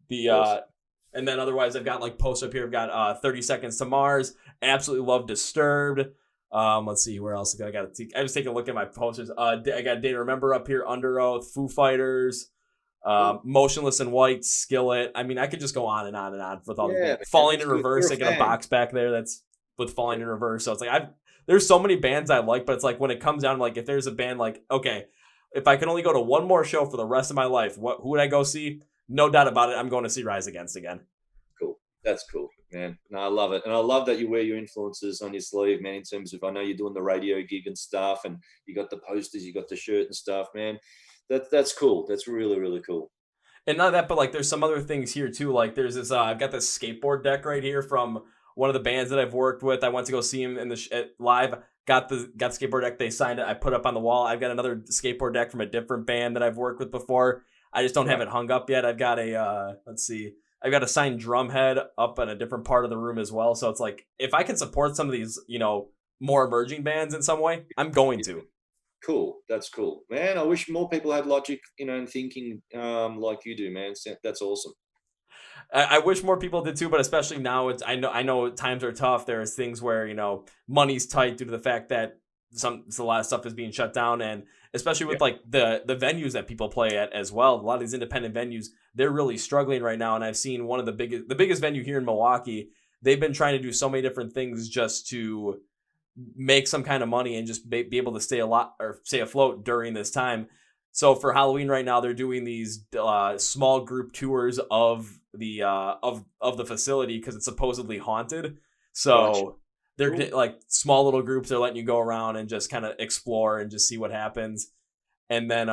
The awesome. And then otherwise, I've got like posts up here. I've got 30 Seconds to Mars. Absolutely love Disturbed. Let's see where else I got. I just take a look at my posters. I got Day to Remember up here, Under Oath, Foo Fighters, Cool. Motionless in White, Skillet. I mean, I could just go on and on and on with all these Yeah, bands. man, Falling that's in good. You're Reverse. a I get a fan. box back there that's with Falling in Reverse. So it's like there's so many bands I like, but it's like when it comes down to like, if there's a band like, okay, if I can only go to one more show for the rest of my life, who would I go see? No doubt about it, I'm going to see Rise Against again. Cool. That's cool, man. No, I love it. And I love that you wear your influences on your sleeve, man, in terms of, I know you're doing the radio gig and stuff, and you got the posters, you got the shirt and stuff, man. That's cool. That's really, really cool. And not that, but like there's some other things here too. Like there's this, I've got this skateboard deck right here from one of the bands that I've worked with. I went to go see him in live. Got the skateboard deck. They signed it. I put it up on the wall. I've got another skateboard deck from a different band that I've worked with before. I just don't have Right. it hung up yet. I've got let's see. I've got a signed drum head up in a different part of the room as well. So it's like, if I can support some of these, more emerging bands in some way, I'm going to. Cool. That's cool, man. I wish more people had logic, and thinking like you do, man. That's awesome. I wish more people did too, but especially now, I know times are tough. There's things where money's tight due to the fact that a lot of stuff is being shut down, and especially Yeah. with like the venues that people play at as well. A lot of these independent venues, they're really struggling right now. And I've seen one of the biggest venue here in Milwaukee. They've been trying to do so many different things just to make some kind of money and just be able to stay afloat during this time. So for Halloween right now, they're doing these small group tours of the facility because it's supposedly haunted. Gotcha. So they're Cool. like small little groups. They're letting you go around and just kind of explore and just see what happens. And then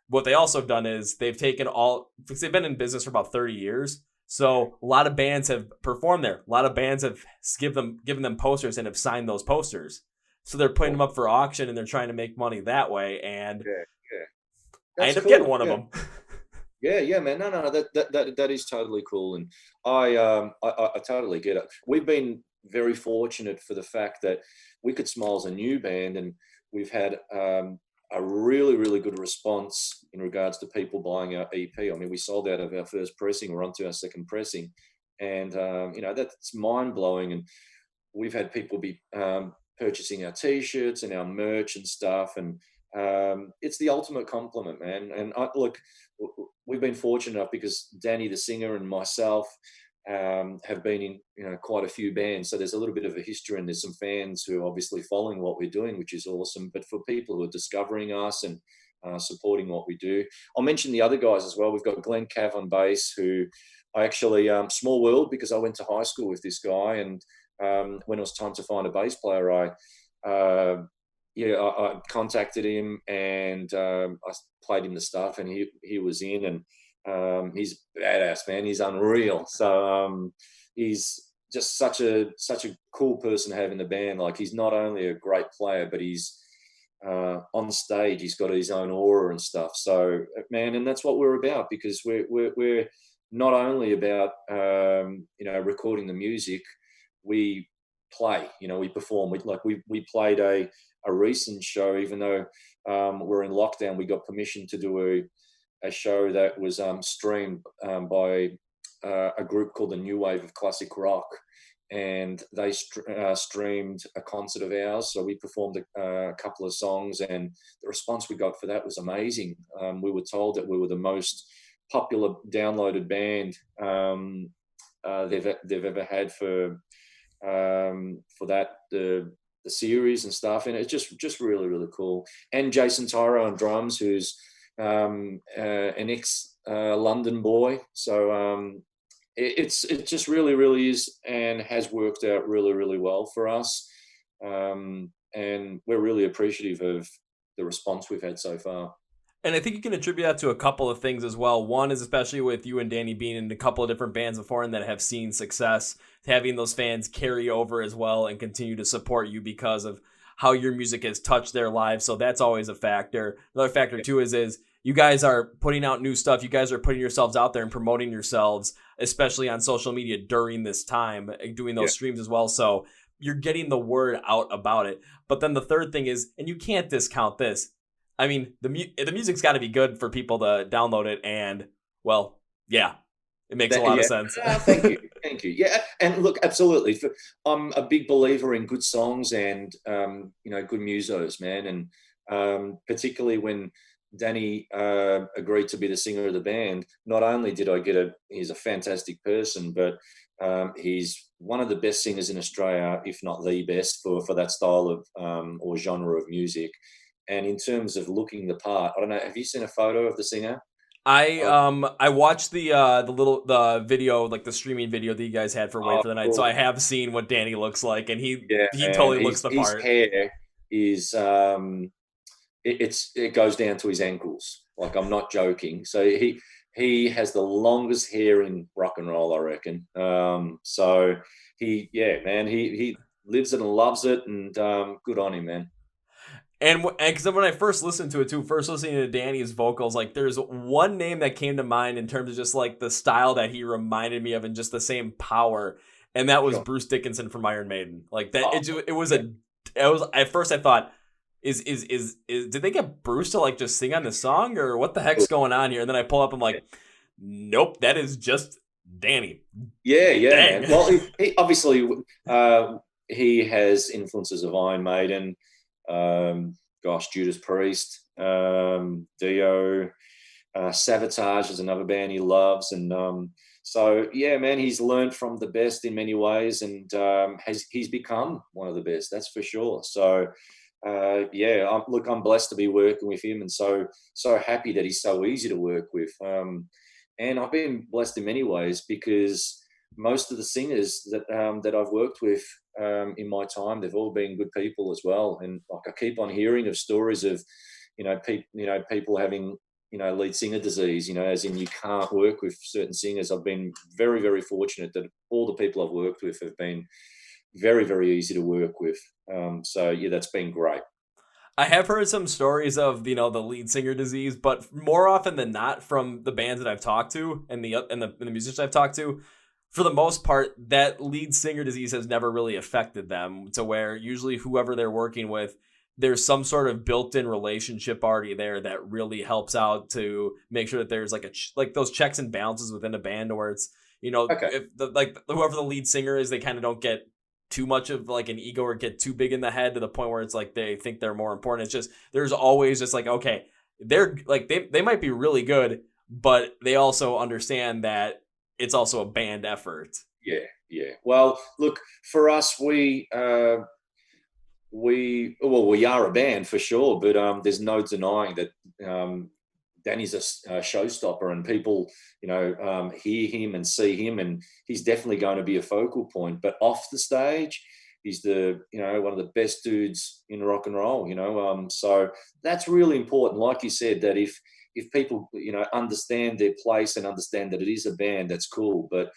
what they also have done is they've taken because they've been in business for about 30 years. So a lot of bands have performed there. A lot of bands have given them posters and have signed those posters. So they're putting them Cool. up for auction and they're trying to make money that way. And Yeah, yeah. I That's end up getting cool. one of Yeah. them. Yeah, yeah, man. No, that is totally cool, and I totally get it. We've been very fortunate for the fact that Wicked Smile's a new band, and we've had a really good response in regards to people buying our EP. I mean, we sold out of our first pressing. We're on to our second pressing, and that's mind blowing. And we've had people be purchasing our t-shirts and our merch and stuff, and it's the ultimate compliment, man. And look, we've been fortunate enough because Danny the singer and myself have been in quite a few bands, so there's a little bit of a history, and there's some fans who are obviously following what we're doing, which is awesome. But for people who are discovering us and supporting what we do, I'll mention the other guys as well. We've got Glenn Cav on bass, who I actually small world, because I went to high school with this guy, and when it was time to find a bass player, I contacted him, and I played him the stuff, and he was in, and he's badass, man. He's unreal. So he's just such a cool person to have in the band. Like, he's not only a great player, but he's on stage, he's got his own aura and stuff. So, man, and that's what we're about, because we're not only about recording the music, we play, we perform. We played a recent show, even though we're in lockdown. We got permission to do a show that was streamed by a group called the New Wave of Classic Rock, and they streamed a concert of ours. So we performed a couple of songs, and the response we got for that was amazing. We were told that we were the most popular downloaded band they've ever had for the series and stuff, and it's just really cool. And Jason Tyro on drums, who's an ex London boy, so it just really is, and has worked out really well for us, and we're really appreciative of the response we've had so far. And I think you can attribute that to a couple of things as well. One is, especially with you and Danny being in a couple of different bands before and that have seen success, having those fans carry over as well and continue to support you because of how your music has touched their lives. So that's always a factor. Another factor too is you guys are putting out new stuff. You guys are putting yourselves out there and promoting yourselves, especially on social media during this time, doing those streams as well. So you're getting the word out about it. But then the third thing is, and you can't discount this, I mean, the music's got to be good for people to download it, and, well, yeah, it makes a lot of sense. Thank you. Yeah, and look, absolutely. I'm a big believer in good songs and good musos, man. And particularly when Danny agreed to be the singer of the band, not only did I get he's a fantastic person, but he's one of the best singers in Australia, if not the best for that style of or genre of music. And in terms of looking the part, I don't know, have you seen a photo of the singer? I watched the video, like the streaming video that you guys had for Wait for the Night. Cool. So I have seen what Danny looks like, and he Man, totally looks the part. His hair is it goes down to his ankles. Like, I'm not joking. So he has the longest hair in rock and roll, I reckon. So he lives it and loves it, and good on him, man. And because when I first listened to it too, first listening to Danny's vocals, like, there's one name that came to mind in terms of just like the style that he reminded me of and just the same power, and that was Bruce Dickinson from Iron Maiden. Like that, it was at first I thought, is did they get Bruce to like just sing on the song, or what the heck's going on here? And then I pull up, I'm like, nope, that is just Danny. Yeah, man. Well, he obviously he has influences of Iron Maiden. Judas Priest, Dio, Savatage is another band he loves, and so yeah, man, he's learned from the best in many ways, and he's become one of the best, that's for sure. So I'm blessed to be working with him, and so happy that he's so easy to work with. And I've been blessed in many ways, because most of the singers that I've worked with in my time, they've all been good people as well. And like, I keep on hearing of stories of, people having lead singer disease, as in you can't work with certain singers. I've been very, very fortunate that all the people I've worked with have been very, very easy to work with. So yeah, that's been great. I have heard some stories of the lead singer disease, but more often than not, from the bands that I've talked to and the musicians I've talked to, for the most part, that lead singer disease has never really affected them. To where usually whoever they're working with, there's some sort of built-in relationship already there that really helps out to make sure that there's like like those checks and balances within a band, where it's Okay. if whoever the lead singer is, they kind of don't get too much of like an ego or get too big in the head to the point where it's like they think they're more important. It's just there's always just like, okay, they're like they might be really good, but they also understand that it's also a band effort. Yeah, yeah. Well, look, for us, we are a band for sure, but there's no denying that Danny's a showstopper, and people hear him and see him, and he's definitely going to be a focal point. But off the stage, he's the one of the best dudes in rock and roll. So that's really important. Like you said, that if people understand their place and understand that it is a band, that's cool. But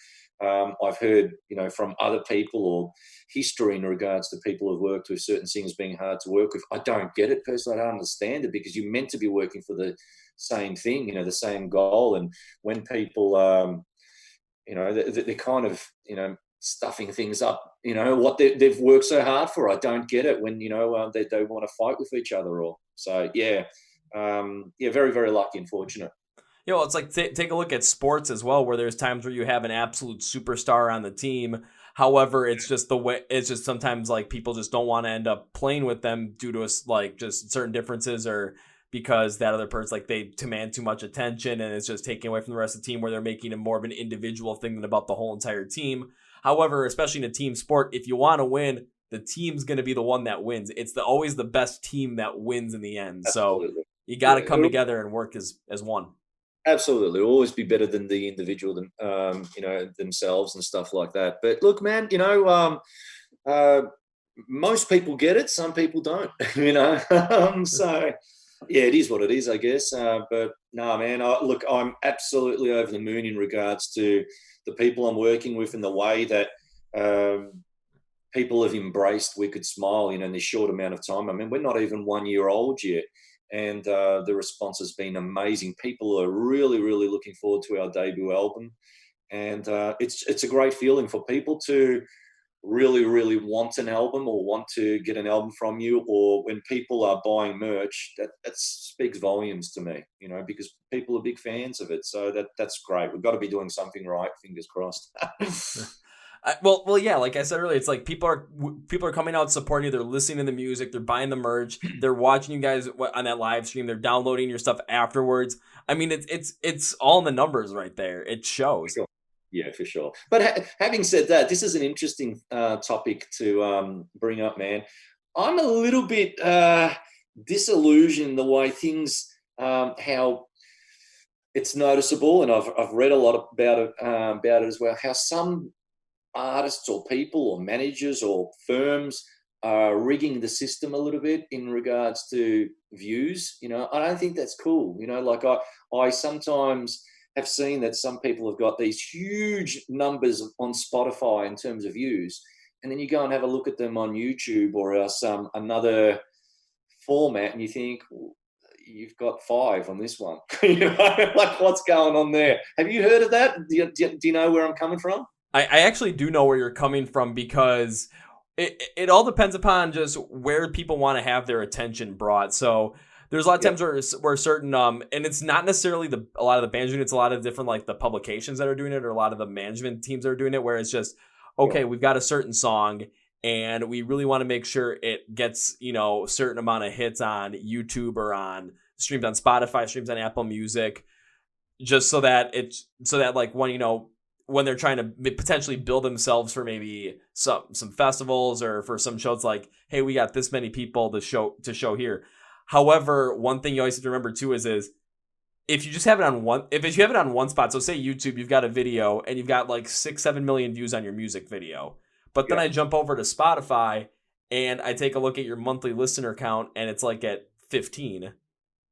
I've heard from other people or history in regards to people who've worked with certain singers being hard to work with. I don't get it personally. I don't understand it, because you're meant to be working for the same thing, the same goal. And when people, they're kind of, stuffing things up, what they've worked so hard for. I don't get it when, they want to fight with each other. Or so, yeah, very, very lucky and fortunate. It's like take a look at sports as well, where there's times where you have an absolute superstar on the team. However, it's just sometimes like people just don't want to end up playing with them due to like just certain differences, or because that other person, like, they demand too much attention and it's just taking away from the rest of the team, where they're making it more of an individual thing than about the whole entire team. However, especially in a team sport, if you want to win, the team's going to be the one that wins. It's always the best team that wins in the end. So Absolutely. you got to come together and work as one. Absolutely, always be better than the individual, themselves and stuff like that. But look, man, most people get it. Some people don't. So yeah, it is what it is, I guess. But no, man, look, I'm absolutely over the moon in regards to the people I'm working with and the way that people have embraced Wicked Smile, in this short amount of time. I mean, we're not even 1 year old yet. And the response has been amazing. People are really, really looking forward to our debut album. And it's a great feeling for people to really, really want an album or want to get an album from you, or when people are buying merch, that speaks volumes to me, because people are big fans of it. So that's great. We've got to be doing something right. Fingers crossed. Well, yeah. Like I said earlier, it's like people are coming out supporting you. They're listening to the music. They're buying the merch. They're watching you guys on that live stream. They're downloading your stuff afterwards. I mean, it's all in the numbers right there. It shows. Sure. Yeah, for sure. But having said that, this is an interesting topic to bring up, man. I'm a little bit disillusioned the way things, how it's noticeable, and I've read a lot about it as well. How some artists or people or managers or firms are rigging the system a little bit in regards to views. I don't think that's cool. Like I sometimes have seen that some people have got these huge numbers on Spotify in terms of views, and then you go and have a look at them on YouTube or some another format, and you think, you've got 5 on this one. Like, what's going on there? Have you heard of that? Do you know where I'm coming from? I actually do know where you're coming from, because it all depends upon just where people want to have their attention brought. So there's a lot of times where certain and it's not necessarily a lot of the bands doing it. It's a lot of different, like, the publications that are doing it, or a lot of the management teams that are doing it, where it's just, okay, we've got a certain song and we really want to make sure it gets, a certain amount of hits on YouTube or on streams on Spotify, streams on Apple Music, just so that like when they're trying to potentially build themselves for maybe some festivals or for some shows, like, hey, we got this many people to show here. However, one thing you always have to remember too is if you just have it on one spot, so say YouTube, you've got a video and you've got like 6-7 million views on your music video, but then I jump over to Spotify and I take a look at your monthly listener count and it's like at 15.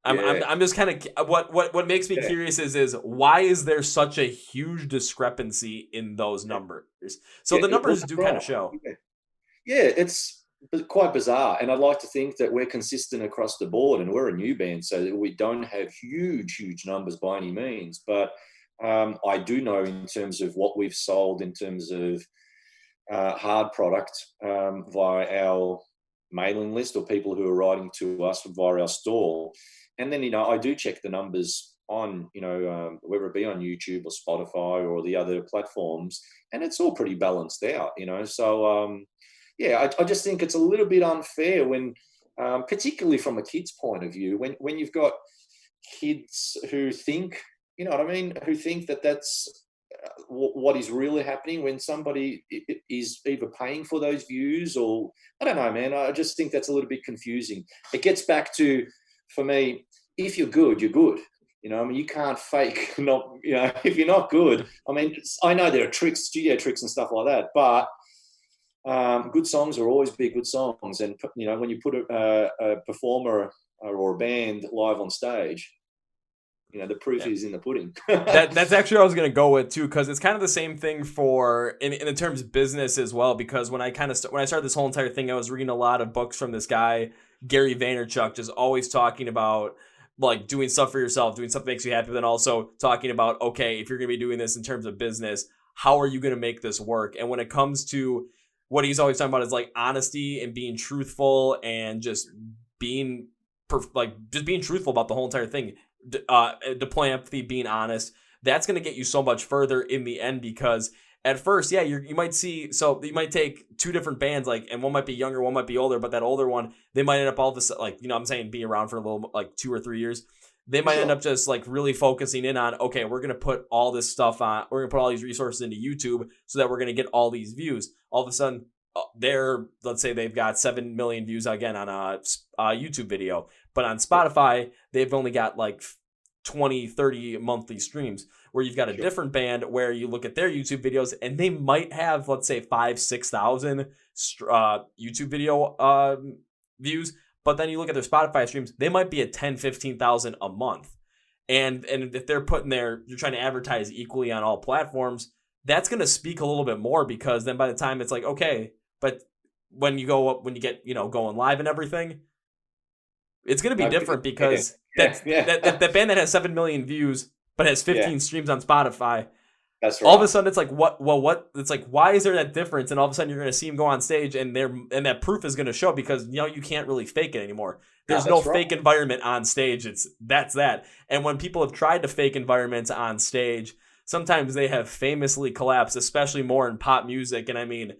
I'm just kind of what makes me Yeah. curious is why is there such a huge discrepancy in those numbers? So the Well, numbers that's do kind right. of show. Yeah, it's quite bizarre, and I'd like to think that we're consistent across the board, and we're a new band, so that we don't have huge numbers by any means. But I do know in terms of what we've sold in terms of hard product via our mailing list or people who are writing to us via our store. And then, I do check the numbers on, whether it be on YouTube or Spotify or the other platforms, and it's all pretty balanced out, So, yeah, I just think it's a little bit unfair when, particularly from a kid's point of view, when you've got kids who think, you know what I mean, who think that that's what is really happening when somebody is either paying for those views or I don't know, man. I just think that's a little bit confusing. It gets back to, for me, if you're good, you're good. I mean, you can't fake not. If you're not good, I mean, I know there are tricks, studio tricks and stuff like that, but good songs are always be good songs. And when you put a performer or a band live on stage, the proof is in the pudding. That's actually what I was gonna go with too, because it's kind of the same thing for in the terms of business as well. Because when I when I started this whole entire thing, I was reading a lot of books from this guy Gary Vaynerchuk, just always talking about like doing stuff for yourself, doing stuff that makes you happy, but then also talking about, okay, if you're gonna be doing this in terms of business, how are you gonna make this work? And when it comes to what he's always talking about is like honesty and being truthful and just being just being truthful about the whole entire thing. Deploying empathy, being honest, that's going to get you so much further in the end, because at first, yeah, you might take two different bands, like, and one might be younger, one might be older, but that older one, they might end up all of a sudden, like, I'm saying, be around for a little, like 2 or 3 years. They might end up just like really focusing in on, okay, we're going to put all this stuff on, we're going to put all these resources into YouTube so that we're going to get all these views. All of a sudden, let's say they've got 7 million views again on a YouTube video, but on Spotify, they've only got like 20, 30 monthly streams, where you've got a different band where you look at their YouTube videos and they might have, let's say, 5,000-6,000 YouTube video views, but then you look at their Spotify streams, they might be at 10,000-15,000 a month. And if they're you're trying to advertise equally on all platforms, that's going to speak a little bit more, because then by the time it's like, okay, but when you get, going live and everything, it's going to be different, because that band that has 7 million views but has 15 streams on Spotify, that's right. All of a sudden it's like, it's like, why is there that difference? And all of a sudden you're going to see them go on stage, and that proof is going to show, because you can't really fake it anymore. There's no fake environment on stage. That's that. And when people have tried to fake environments on stage, sometimes they have famously collapsed, especially more in pop music. And I mean,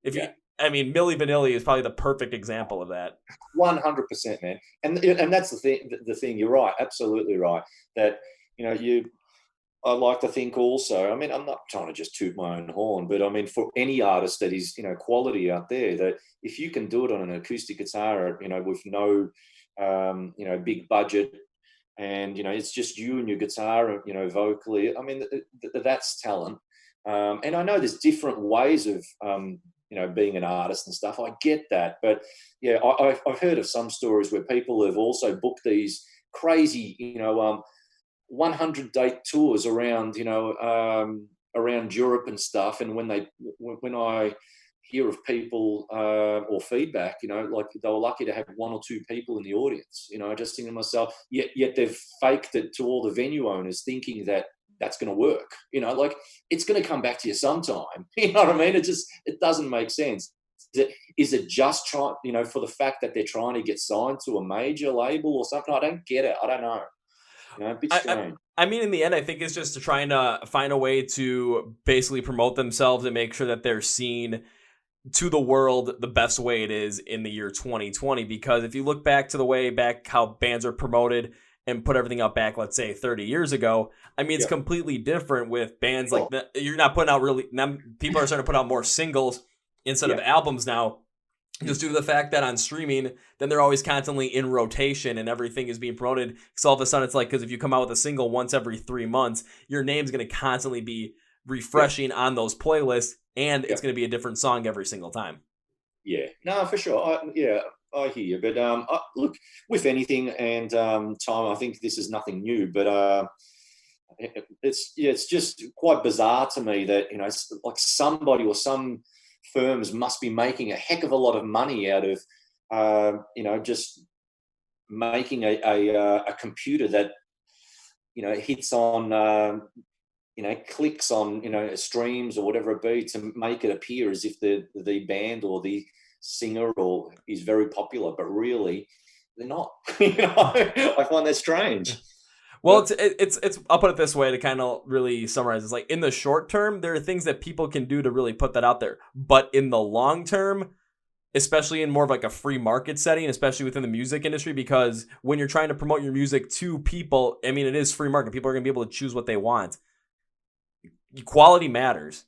Milli Vanilli is probably the perfect example of that. 100%, man. And that's the thing. The thing, you're right, absolutely right. That I like to think also. I mean, I'm not trying to just toot my own horn, but I mean, for any artist that is quality out there, that if you can do it on an acoustic guitar, with no big budget, and it's just you and your guitar, vocally. I mean, that's talent. And I know there's different ways of being an artist and stuff. I get that, but yeah, I've heard of some stories where people have also booked these crazy 100-date tours around around Europe and stuff. And when I hear of people or feedback, like they were lucky to have 1 or 2 people in the audience. I just think to myself, yet they've faked it to all the venue owners, thinking that that's going to work. Like, it's going to come back to you sometime. You know what I mean? It doesn't make sense. Is it just for the fact that they're trying to get signed to a major label or something? I don't get it. I don't know. A bit strange. I mean, in the end, I think it's just trying to find a way to basically promote themselves and make sure that they're seen to the world the best way it is in the year 2020. Because if you look back to the way back how bands are promoted and put everything up back, let's say 30 years ago, I mean, it's completely different with bands like that. You're not putting out people are starting to put out more singles instead of albums now, just due to the fact that on streaming, then they're always constantly in rotation and everything is being promoted. So all of a sudden it's like, because if you come out with a single once every 3 months, your name's going to constantly be refreshing on those playlists, and it's going to be a different song every single time. Yeah, no, for sure. I hear you. But look, with anything and time, I think this is nothing new. But it's just quite bizarre to me that it's like somebody or some firms must be making a heck of a lot of money out of just making a computer that hits on clicks on streams or whatever it be to make it appear as if the band or the singer or is very popular, but really they're not. I find that strange. Well, But it's I'll put it this way to kind of really summarize. It's like in the short term, there are things that people can do to really put that out there. But in the long term, especially in more of like a free market setting, especially within the music industry, because when you're trying to promote your music to people, I mean, it is free market. People are going to be able to choose what they want. Quality matters.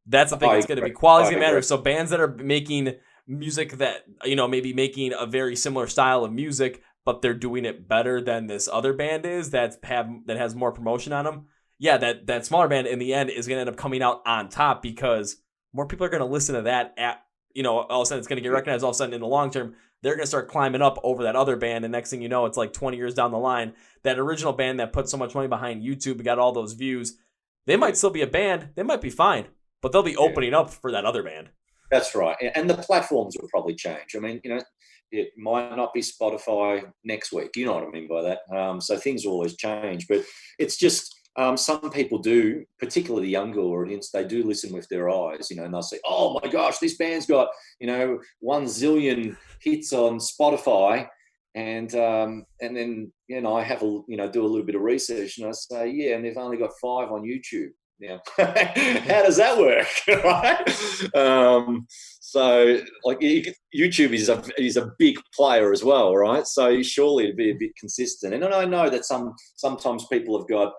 That's the thing. I It's going to agree. be quality I going to agree. matter. So bands that are making music that, maybe making a very similar style of music, but they're doing it better than this other band is that has more promotion on them. Yeah, that smaller band in the end is going to end up coming out on top because more people are going to listen to that all of a sudden it's going to get recognized. All of a sudden in the long term, they're going to start climbing up over that other band. And next thing you know, it's like 20 years down the line, that original band that put so much money behind YouTube and got all those views, they might still be a band. They might be fine, but they'll be Yeah. opening up for that other band. That's right. And the platforms will probably change. I mean, it might not be Spotify next week. You know what I mean by that? So things will always change. But it's just some people do, particularly the younger audience, they do listen with their eyes, and they'll say, oh my gosh, this band's got, 1 zillion hits on Spotify. And then, I have do a little bit of research and I say, yeah, and they've only got 5 on YouTube. Now, how does that work, right? So, like, YouTube is a big player as well, right? So surely it'd be a bit consistent. And I know that sometimes people have got,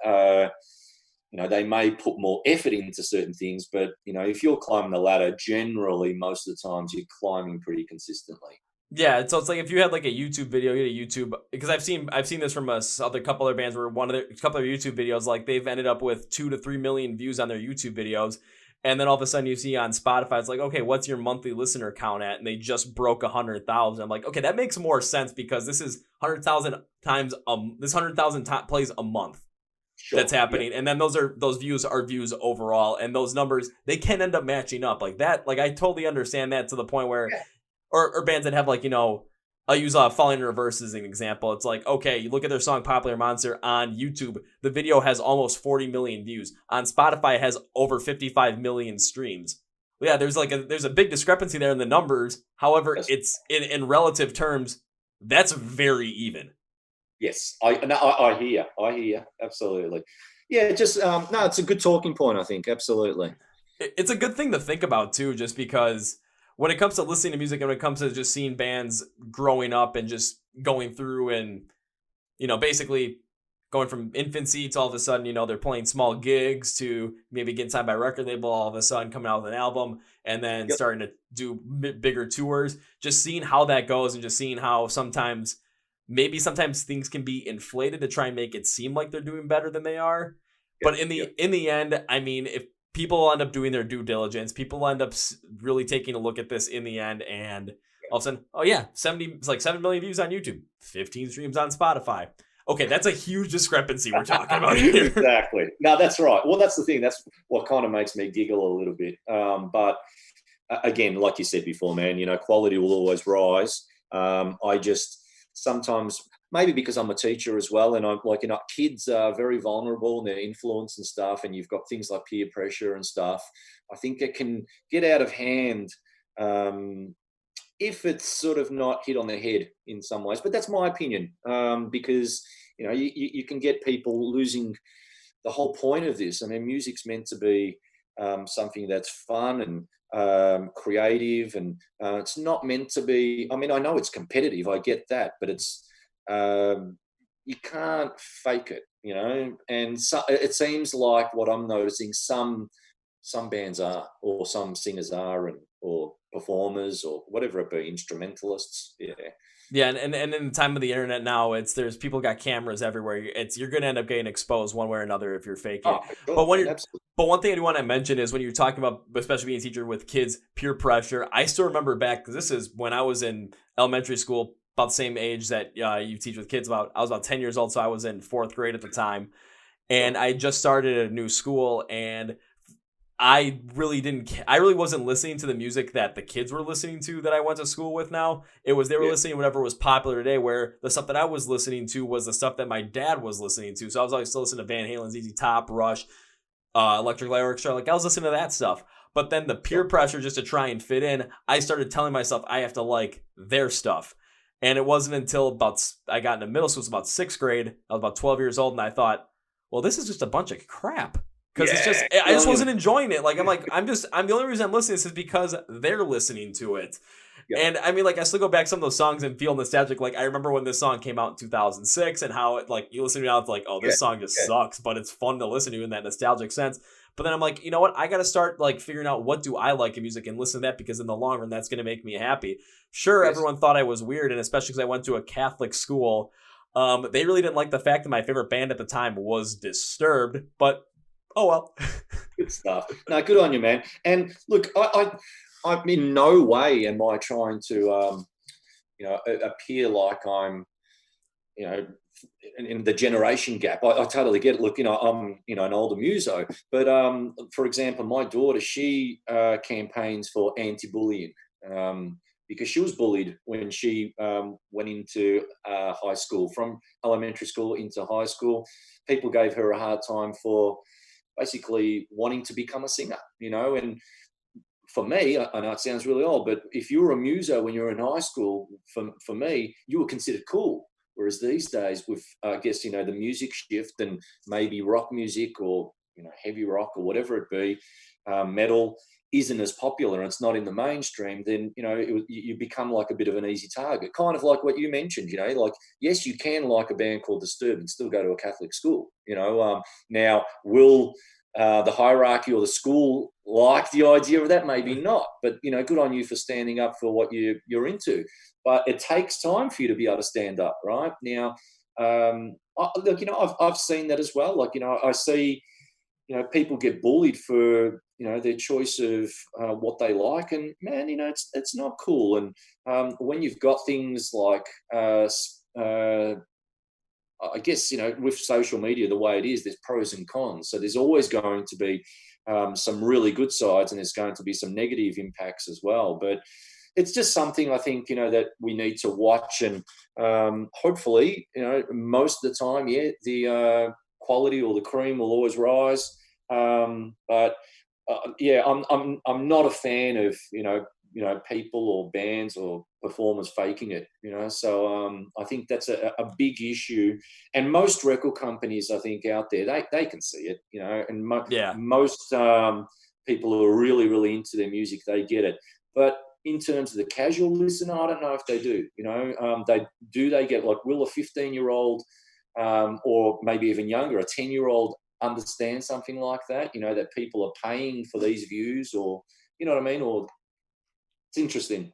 they may put more effort into certain things, but if you're climbing the ladder, generally most of the times you're climbing pretty consistently. Yeah, so it's like if you had like a YouTube video, you had a YouTube, because I've seen this from a couple other bands where a couple of YouTube videos, like they've ended up with 2 to 3 million views on their YouTube videos, and then all of a sudden you see on Spotify, it's like, okay, what's your monthly listener count at? And they just broke 100,000. I'm like, okay, that makes more sense because this is 100,000 times this 100,000 plays a month. Sure. That's happening, yeah. And then those views are views overall, and those numbers, they can end up matching up like that. Like I totally understand that to the point where. Yeah. Or bands that have like, I'll use Falling in Reverse as an example. It's like, okay, you look at their song Popular Monster on YouTube, the video has almost 40 million views. On Spotify, it has over 55 million streams. Yeah, there's a big discrepancy there in the numbers. However, yes. It's in relative terms, that's very even. Yes, I hear absolutely. Yeah, just no, it's a good talking point, I think, absolutely. It's a good thing to think about too, just because when it comes to listening to music and when it comes to just seeing bands growing up and just going through and, basically going from infancy to all of a sudden, they're playing small gigs to maybe getting signed by a record label, all of a sudden coming out with an album and then starting to do bigger tours, just seeing how that goes and just seeing how sometimes things can be inflated to try and make it seem like they're doing better than they are. But in the end, I mean, if people end up doing their due diligence, people end up really taking a look at this in the end, and all of a sudden, oh yeah, 7 million views on YouTube, 15 streams on Spotify. Okay, that's a huge discrepancy we're talking about here. Exactly. No, that's right. Well, that's the thing. That's what kind of makes me giggle a little bit. But again, like you said before, man, quality will always rise. I just sometimes, maybe because I'm a teacher as well, and I'm like, kids are very vulnerable in their influence and stuff, and you've got things like peer pressure and stuff. I think it can get out of hand if it's sort of not hit on the head in some ways. But that's my opinion, because you can get people losing the whole point of this. I mean, music's meant to be something that's fun and creative, and it's not meant to be. I mean, I know it's competitive, I get that, but it's you can't fake it, and so it seems like what I'm noticing some bands are, or some singers are, or performers, or whatever it be, instrumentalists. Yeah, and in the time of the internet now, there's people got cameras everywhere. You're gonna end up getting exposed one way or another if you're faking Oh, it. for But sure, when man, you're absolutely. but one thing I do want to mention is when you're talking about, especially being a teacher with kids, peer pressure. I still remember back because this is when I was in elementary school, about the same age that you teach with kids. I was about 10 years old, so I was in fourth grade at the time, and Sure. I just started at a new school, and I really wasn't listening to the music that the kids were listening to that I went to school with now. They were Yeah. listening to whatever was popular today, where the stuff that I was listening to was the stuff that my dad was listening to. So I was always still listening to Van Halen's Easy Top, Rush, Electric Light Orchestra. Like I was listening to that stuff. But then the peer Sure. pressure just to try and fit in, I started telling myself I have to like their stuff. And it wasn't until I got into middle school, it was about sixth grade. I was about 12 years old, and I thought, well, this is just a bunch of crap. Because Yeah. I Good just on you, wasn't man. enjoying it. I'm the only reason I'm listening to this is because they're listening to it. Yeah. And I mean, like, I still go back to some of those songs and feel nostalgic. Like, I remember when this song came out in 2006 and how like, you listen to it now, it's like, oh, Yeah. this song just Yeah. sucks, but it's fun to listen to in that nostalgic sense. But then I'm like, you know what? I got to start like figuring out what do I like in music and listen to that because in the long run, that's going to make me happy. Sure, Yes. everyone thought I was weird, and especially because I went to a Catholic school, they really didn't like the fact that my favorite band at the time was Disturbed. But oh well. Good stuff. No, good on you, man. And look, I'm in no way am I trying to, appear like I'm, you know, in the generation gap. I totally get it. Look, I'm, an older muso, but for example, my daughter, she campaigns for anti-bullying. Because she was bullied when she went into high school, from elementary school into high school. People gave her a hard time for basically wanting to become a singer, and for me, I know it sounds really old, but if you were a muso when you were in high school, for me, you were considered cool. Whereas these days, with I guess the music shift and maybe rock music or heavy rock or whatever it be, metal isn't as popular and it's not in the mainstream. Then you become like a bit of an easy target, kind of like what you mentioned. Like yes, you can like a band called Disturbed and still go to a Catholic school. Now will the hierarchy or the school like the idea of that? Maybe not, but good on you for standing up for what you're into. But it takes time for you to be able to stand up, right? Now, look, I've seen that as well. Like, I see, people get bullied for, their choice of what they like, and man, it's not cool. And when you've got things like I guess with social media the way it is, there's pros and cons. So there's always going to be some really good sides, and there's going to be some negative impacts as well. But it's just something I think that we need to watch, and hopefully, most of the time, yeah, the quality or the cream will always rise. But yeah, I'm not a fan of people or bands or performers faking it. So I think that's a big issue, and most record companies I think out there they can see it. And Yeah. most people who are really really into their music, they get it. But in terms of the casual listener, I don't know if they do. They get, like, will a 15-year-old or maybe even younger, a 10-year-old understand something like that? That people are paying for these views, or you know what I mean? Or it's interesting.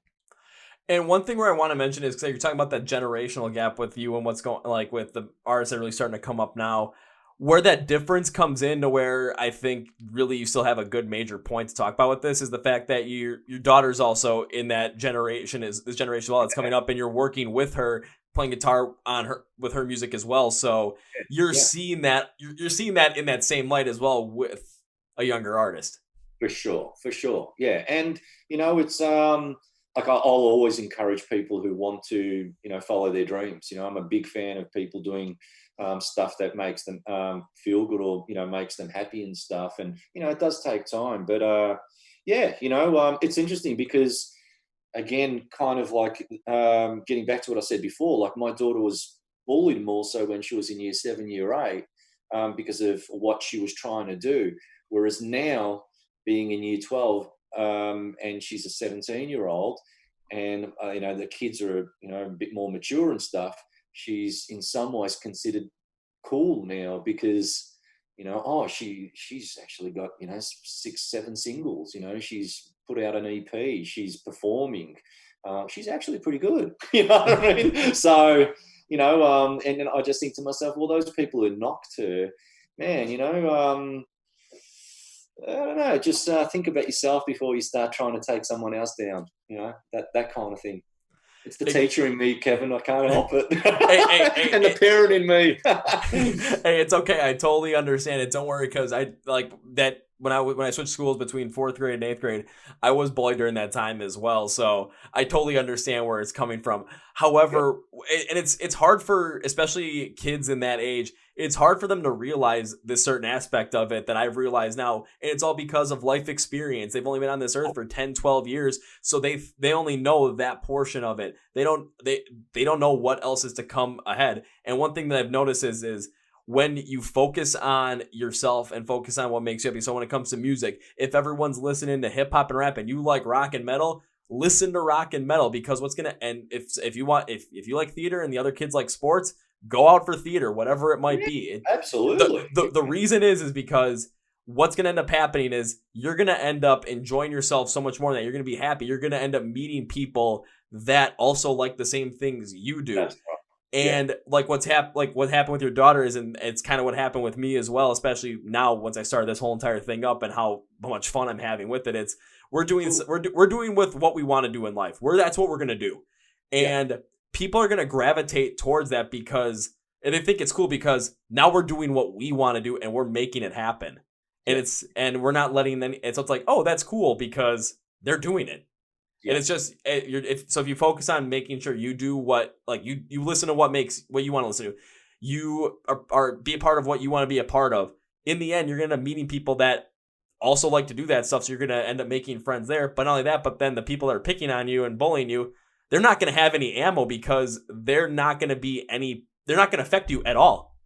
And one thing where I want to mention is because you're talking about that generational gap with you and what's going like with the artists that are really starting to come up now, where that difference comes in to where I think really you still have a good major point to talk about with this is the fact that your daughter's also in that generation, is this generation as well that's coming up, and you're working with her playing guitar on her with her music as well. So you're Yeah, seeing that you're seeing that in that same light as well with a younger artist. for sure, for sure. Yeah, and it's like I'll always encourage people who want to follow their dreams. I'm a big fan of people doing stuff that makes them feel good, or makes them happy and stuff. And it does take time, but yeah, it's interesting because, again, kind of like getting back to what I said before, like my daughter was bullied more so when she was in year 7, year 8, because of what she was trying to do. Whereas now, being in year 12, and she's a 17-year-old, and the kids are a bit more mature and stuff, she's in some ways considered cool now because oh, she's actually got 6 7 singles. She's put out an EP, she's performing, she's actually pretty good. You know what I mean? So, and then I just think to myself, well, those people who knocked her, man, I don't know. Just think about yourself before you start trying to take someone else down. That kind of thing. It's the teacher in me, Kevin. I can't help it. And the parent in me. Hey, it's okay. I totally understand it. Don't worry, because I like that when I switched schools between fourth grade and eighth grade, I was bullied during that time as well. So I totally understand where it's coming from. However, and it's hard for especially kids in that age. It's hard for them to realize this certain aspect of it that I've realized now. And it's all because of life experience. They've only been on this earth for 10, 12 years. So they only know that portion of it. They don't know what else is to come ahead. And one thing that I've noticed is when you focus on yourself and focus on what makes you happy. So when it comes to music, if everyone's listening to hip hop and rap and you like rock and metal, listen to rock and metal, because if you like theater and the other kids like sports, go out for theater, whatever it might be. Absolutely. The reason is because what's going to end up happening is you're going to end up enjoying yourself so much more that you're going to be happy. You're going to end up meeting people that also like the same things you do. That's right. And like what happened with your daughter is, and it's kind of what happened with me as well, especially now once I started this whole entire thing up and how much fun I'm having with it. It's we're doing with what we want to do in life. That's what we're going to do. And people are going to gravitate towards that because and they think it's cool because now we're doing what we want to do and we're making it happen. And we're not letting them. So it's like, oh, that's cool because they're doing it. Yeah. And it's just so if you focus on making sure you do what you listen to what you want to listen to, you are be a part of what you want to be a part of. In the end, you're gonna end up meeting people that also like to do that stuff. So you're gonna end up making friends there. But not only that, but then the people that are picking on you and bullying you, they're not gonna have any ammo because they're not gonna affect you at all.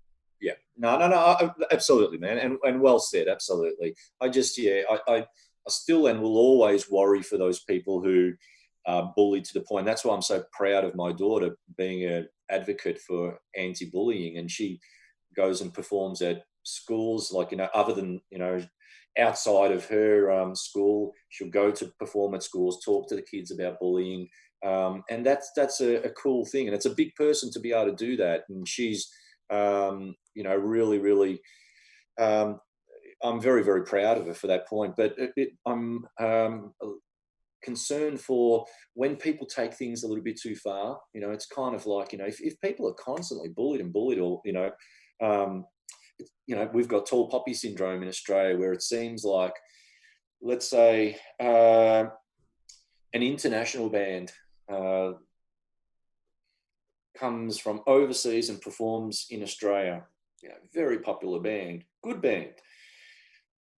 Yeah, no, absolutely, man, and well said, absolutely. I still and will always worry for those people who are bullied to the point. That's why I'm so proud of my daughter being an advocate for anti-bullying, and she goes and performs at schools, other than outside of her school, she'll go to perform at schools, talk to the kids about bullying, and that's a cool thing, and it's a big person to be able to do that, and she's really, really. I'm very, very proud of her for that point. But I'm concerned for when people take things a little bit too far. It's kind of like, if people are constantly bullied, or, we've got tall poppy syndrome in Australia, where it seems like, let's say, an international band comes from overseas and performs in Australia. Very popular band, good band.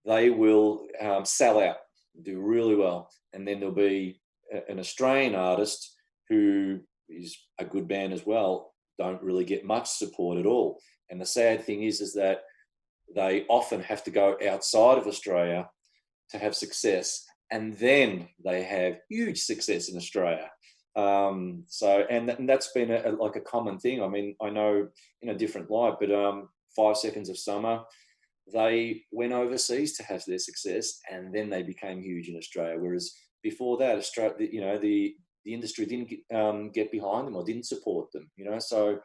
They will sell out, do really well. And then there'll be an Australian artist who is a good band as well, don't really get much support at all. And the sad thing is that they often have to go outside of Australia to have success. And then they have huge success in Australia. And that's been a common thing. I mean, I know in a different light, but 5 Seconds of Summer, they went overseas to have their success, and then they became huge in Australia. Whereas before that, Australia, the industry didn't get behind them or didn't support them. So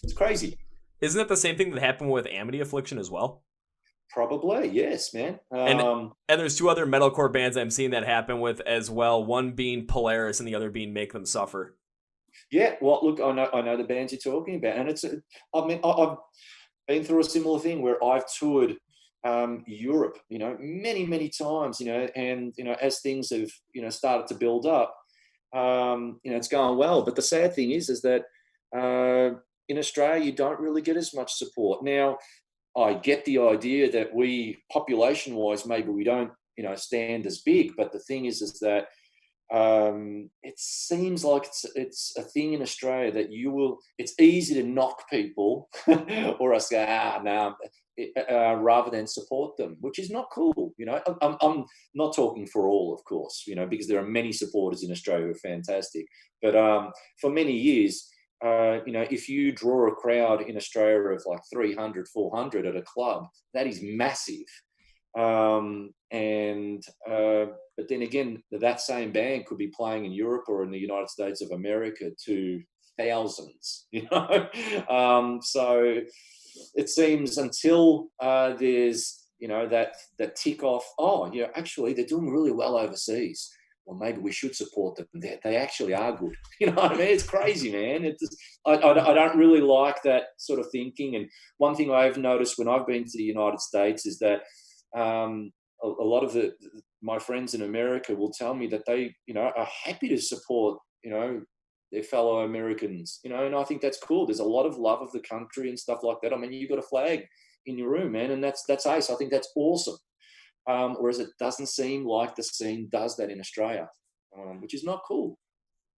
it's crazy. Isn't that the same thing that happened with Amity Affliction as well? Probably, yes, man. And there's 2 other metalcore bands I'm seeing that happen with as well. One being Polaris, and the other being Make Them Suffer. Yeah, well, look, I know the bands you're talking about, and I've been through a similar thing where I've toured Europe, many, many times, and, as things have, started to build up, it's going well. But the sad thing is that in Australia, you don't really get as much support. Now, I get the idea that we, population-wise, maybe we don't, stand as big. But the thing is that it seems like it's a thing in Australia that it's easy to knock people or us go, no, rather than support them, which is not cool. I'm not talking for all, of course, because there are many supporters in Australia who are fantastic. But for many years, if you draw a crowd in Australia of like 300, 400 at a club, that is massive. But then again, that same band could be playing in Europe or in the United States of America to thousands, So it seems until there's, that tick off, oh, yeah, actually, they're doing really well overseas. Well, maybe we should support them. They actually are good. You know what I mean? It's crazy, man. I don't really like that sort of thinking. And one thing I've noticed when I've been to the United States is that a lot of my friends in America will tell me that they, are happy to support, their fellow Americans, and I think that's cool. There's a lot of love of the country and stuff like that. I mean, you got a flag in your room, man, and that's ace. I think that's awesome. Whereas it doesn't seem like the scene does that in Australia, which is not cool.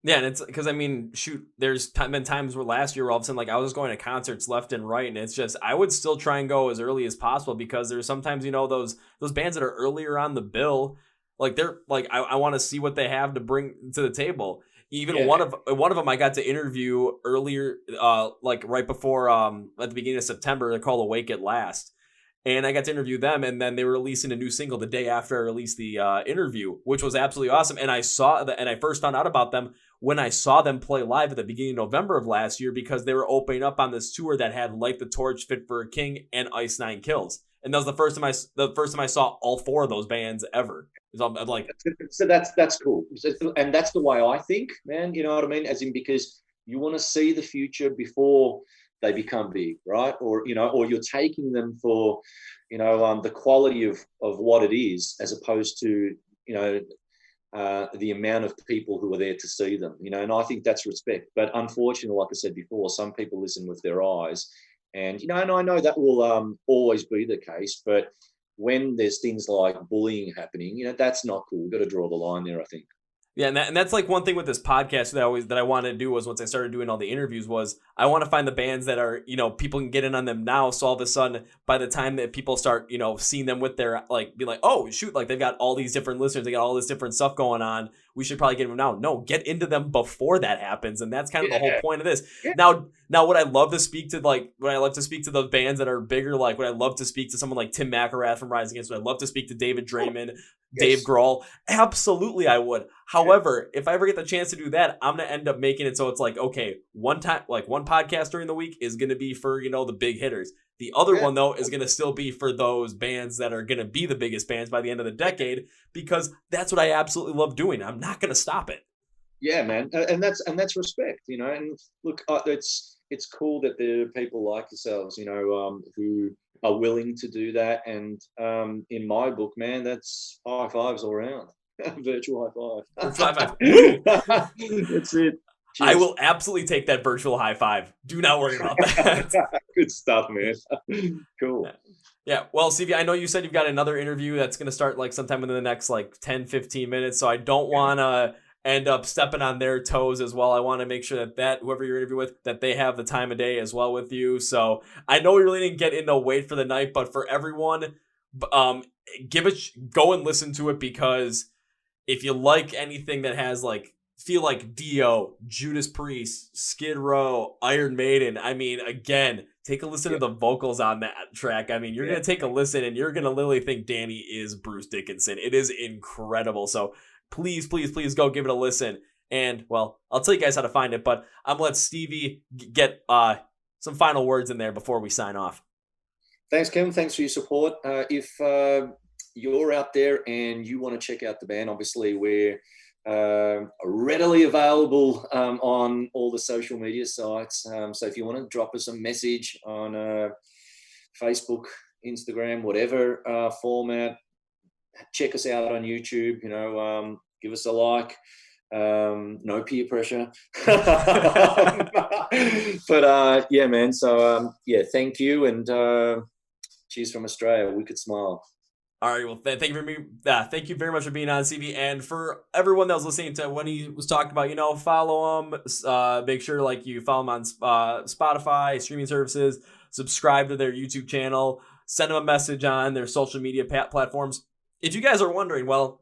Yeah, and it's because, I mean, shoot, there's been times where last year all of a sudden, like, I was going to concerts left and right, and it's just, I would still try and go as early as possible, because there's sometimes, those bands that are earlier on the bill, like, they're like, I want to see what they have to bring to the table. Even one of them I got to interview earlier, like right before, at the beginning of September. They're called Awake at Last. And I got to interview them, and then they were releasing a new single the day after I released the interview, which was absolutely awesome. And I first found out about them when I saw them play live at the beginning of November of last year, because they were opening up on this tour that had Light the Torch, Fit for a King, and Ice Nine Kills. And that was the first time I saw all four of those bands ever. I'm like, so that's cool, and that's the way I think, man. You know what I mean? As in, because you want to see the future before they become big, right? Or or you're taking them for, the quality of what it is, as opposed to, the amount of people who are there to see them, and I think that's respect. But unfortunately, like I said before, some people listen with their eyes, and, and I know that will always be the case, but when there's things like bullying happening, that's not cool. We've got to draw the line there, I think. Yeah, and that's like one thing with this podcast that I wanted to do was, once I started doing all the interviews, was I want to find the bands that are, people can get in on them now. So all of a sudden, by the time that people start, seeing them with their, like, be like, oh, shoot, like, they've got all these different listeners, they got all this different stuff going on, we should probably get them now. No, get into them before that happens. And that's kind of the whole point of this. Yeah. Now, would I love to speak to, those bands that are bigger? Like, would I love to speak to someone like Tim McElrath from Rise Against? Would I love to speak to David Draymond, Dave Grohl? Absolutely, I would. However, if I ever get the chance to do that, I'm going to end up making it so it's like, okay, one podcast during the week is going to be for, the big hitters. The other one, though, is going to still be for those bands that are going to be the biggest bands by the end of the decade, because that's what I absolutely love doing. I'm not going to stop it. Yeah, man. And that's respect, and look, it's cool that there are people like yourselves, who are willing to do that. And in my book, man, that's high fives all around. Virtual high five. That's it. Cheers. I will absolutely take that virtual high five. Do not worry about that. Good stuff, man. Cool. Yeah. Well, Stevie, I know you said you've got another interview that's going to start like sometime in the next 10, 15 minutes. So I don't want to end up stepping on their toes as well. I want to make sure that whoever you're interviewing with, that they have the time of day as well with you. So I know we really didn't get into Wait for the Night, but for everyone, go and listen to it, because if you like anything that has feel like Dio, Judas Priest, Skid Row, Iron Maiden, I mean, again, take a listen to the vocals on that track. I mean, you're going to take a listen and you're going to literally think Danny is Bruce Dickinson. It is incredible. So please, please, please go give it a listen. And, well, I'll tell you guys how to find it, but I'm going to let Stevie get some final words in there before we sign off. Thanks, Kevin. Thanks for your support. If you're out there and you want to check out the band, obviously we're readily available on all the social media sites. So if you want to drop us a message on Facebook, Instagram, whatever format, check us out on YouTube, give us a like. No peer pressure. But yeah, man. So thank you, and cheers from Australia. Wicked smile. All right, well, thank you very much for being on, CV, and for everyone that was listening to when he was talking about, follow him, make sure you follow him on Spotify, streaming services, subscribe to their YouTube channel, send them a message on their social media platforms. If you guys are wondering, well,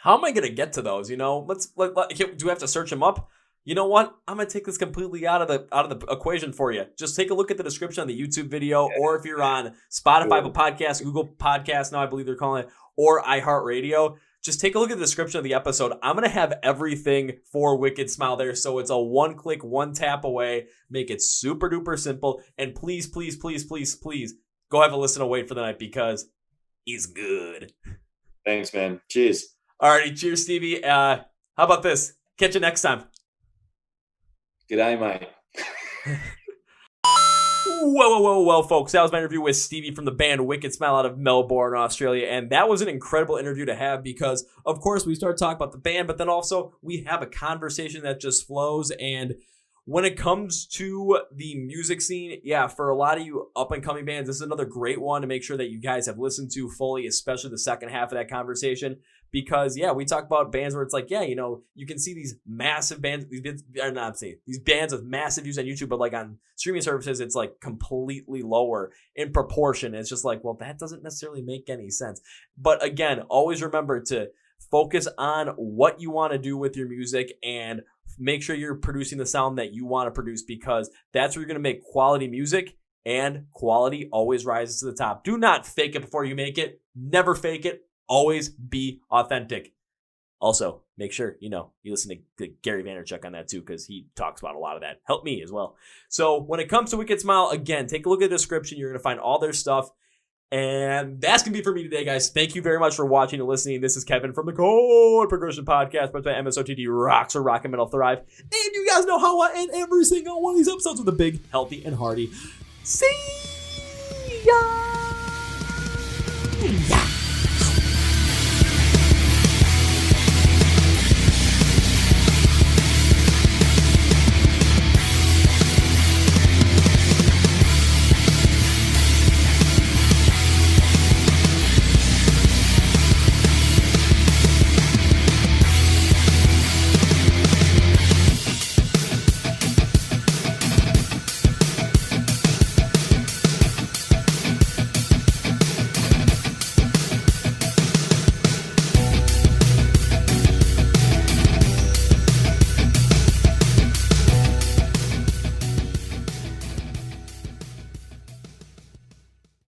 how am I going to get to those? Do we have to search them up? You know what? I'm going to take this completely out of the equation for you. Just take a look at the description on the YouTube video, or if you're on Spotify, Google Podcast now, I believe they're calling it, or iHeart Radio, just take a look at the description of the episode. I'm going to have everything for Wicked Smile there. So it's a one click, one tap away. Make it super duper simple. And please, please, please, please, please go have a listen to Wait for the Night because he's good. Thanks, man. Cheers. Alrighty. Cheers, Stevie. How about this? Catch you next time. G'day, mate. Well, folks, that was my interview with Stevie from the band Wicked Smile out of Melbourne, Australia, and that was an incredible interview to have because, of course, we start talking about the band, but then also we have a conversation that just flows, and when it comes to the music scene, yeah, for a lot of you up-and-coming bands, this is another great one to make sure that you guys have listened to fully, especially the second half of that conversation. Because, yeah, we talk about bands where it's like, yeah, you know, you can see these massive bands, these bands with massive views on YouTube, but like on streaming services, it's like completely lower in proportion. It's just like, well, that doesn't necessarily make any sense. But again, always remember to focus on what you want to do with your music and make sure you're producing the sound that you want to produce because that's where you're going to make quality music, and quality always rises to the top. Do not fake it before you make it. Never fake it. Always be authentic. Also, make sure, you listen to Gary Vaynerchuk on that too, because he talks about a lot of that. Help me as well. So when it comes to Wicked Smile, again, take a look at the description. You're going to find all their stuff. And that's going to be for me today, guys. Thank you very much for watching and listening. This is Kevin from the Chord Progression Podcast, brought by MSOTD Rocks or Rock and Metal Thrive. And you guys know how I end every single one of these episodes with a big, healthy, and hearty see ya!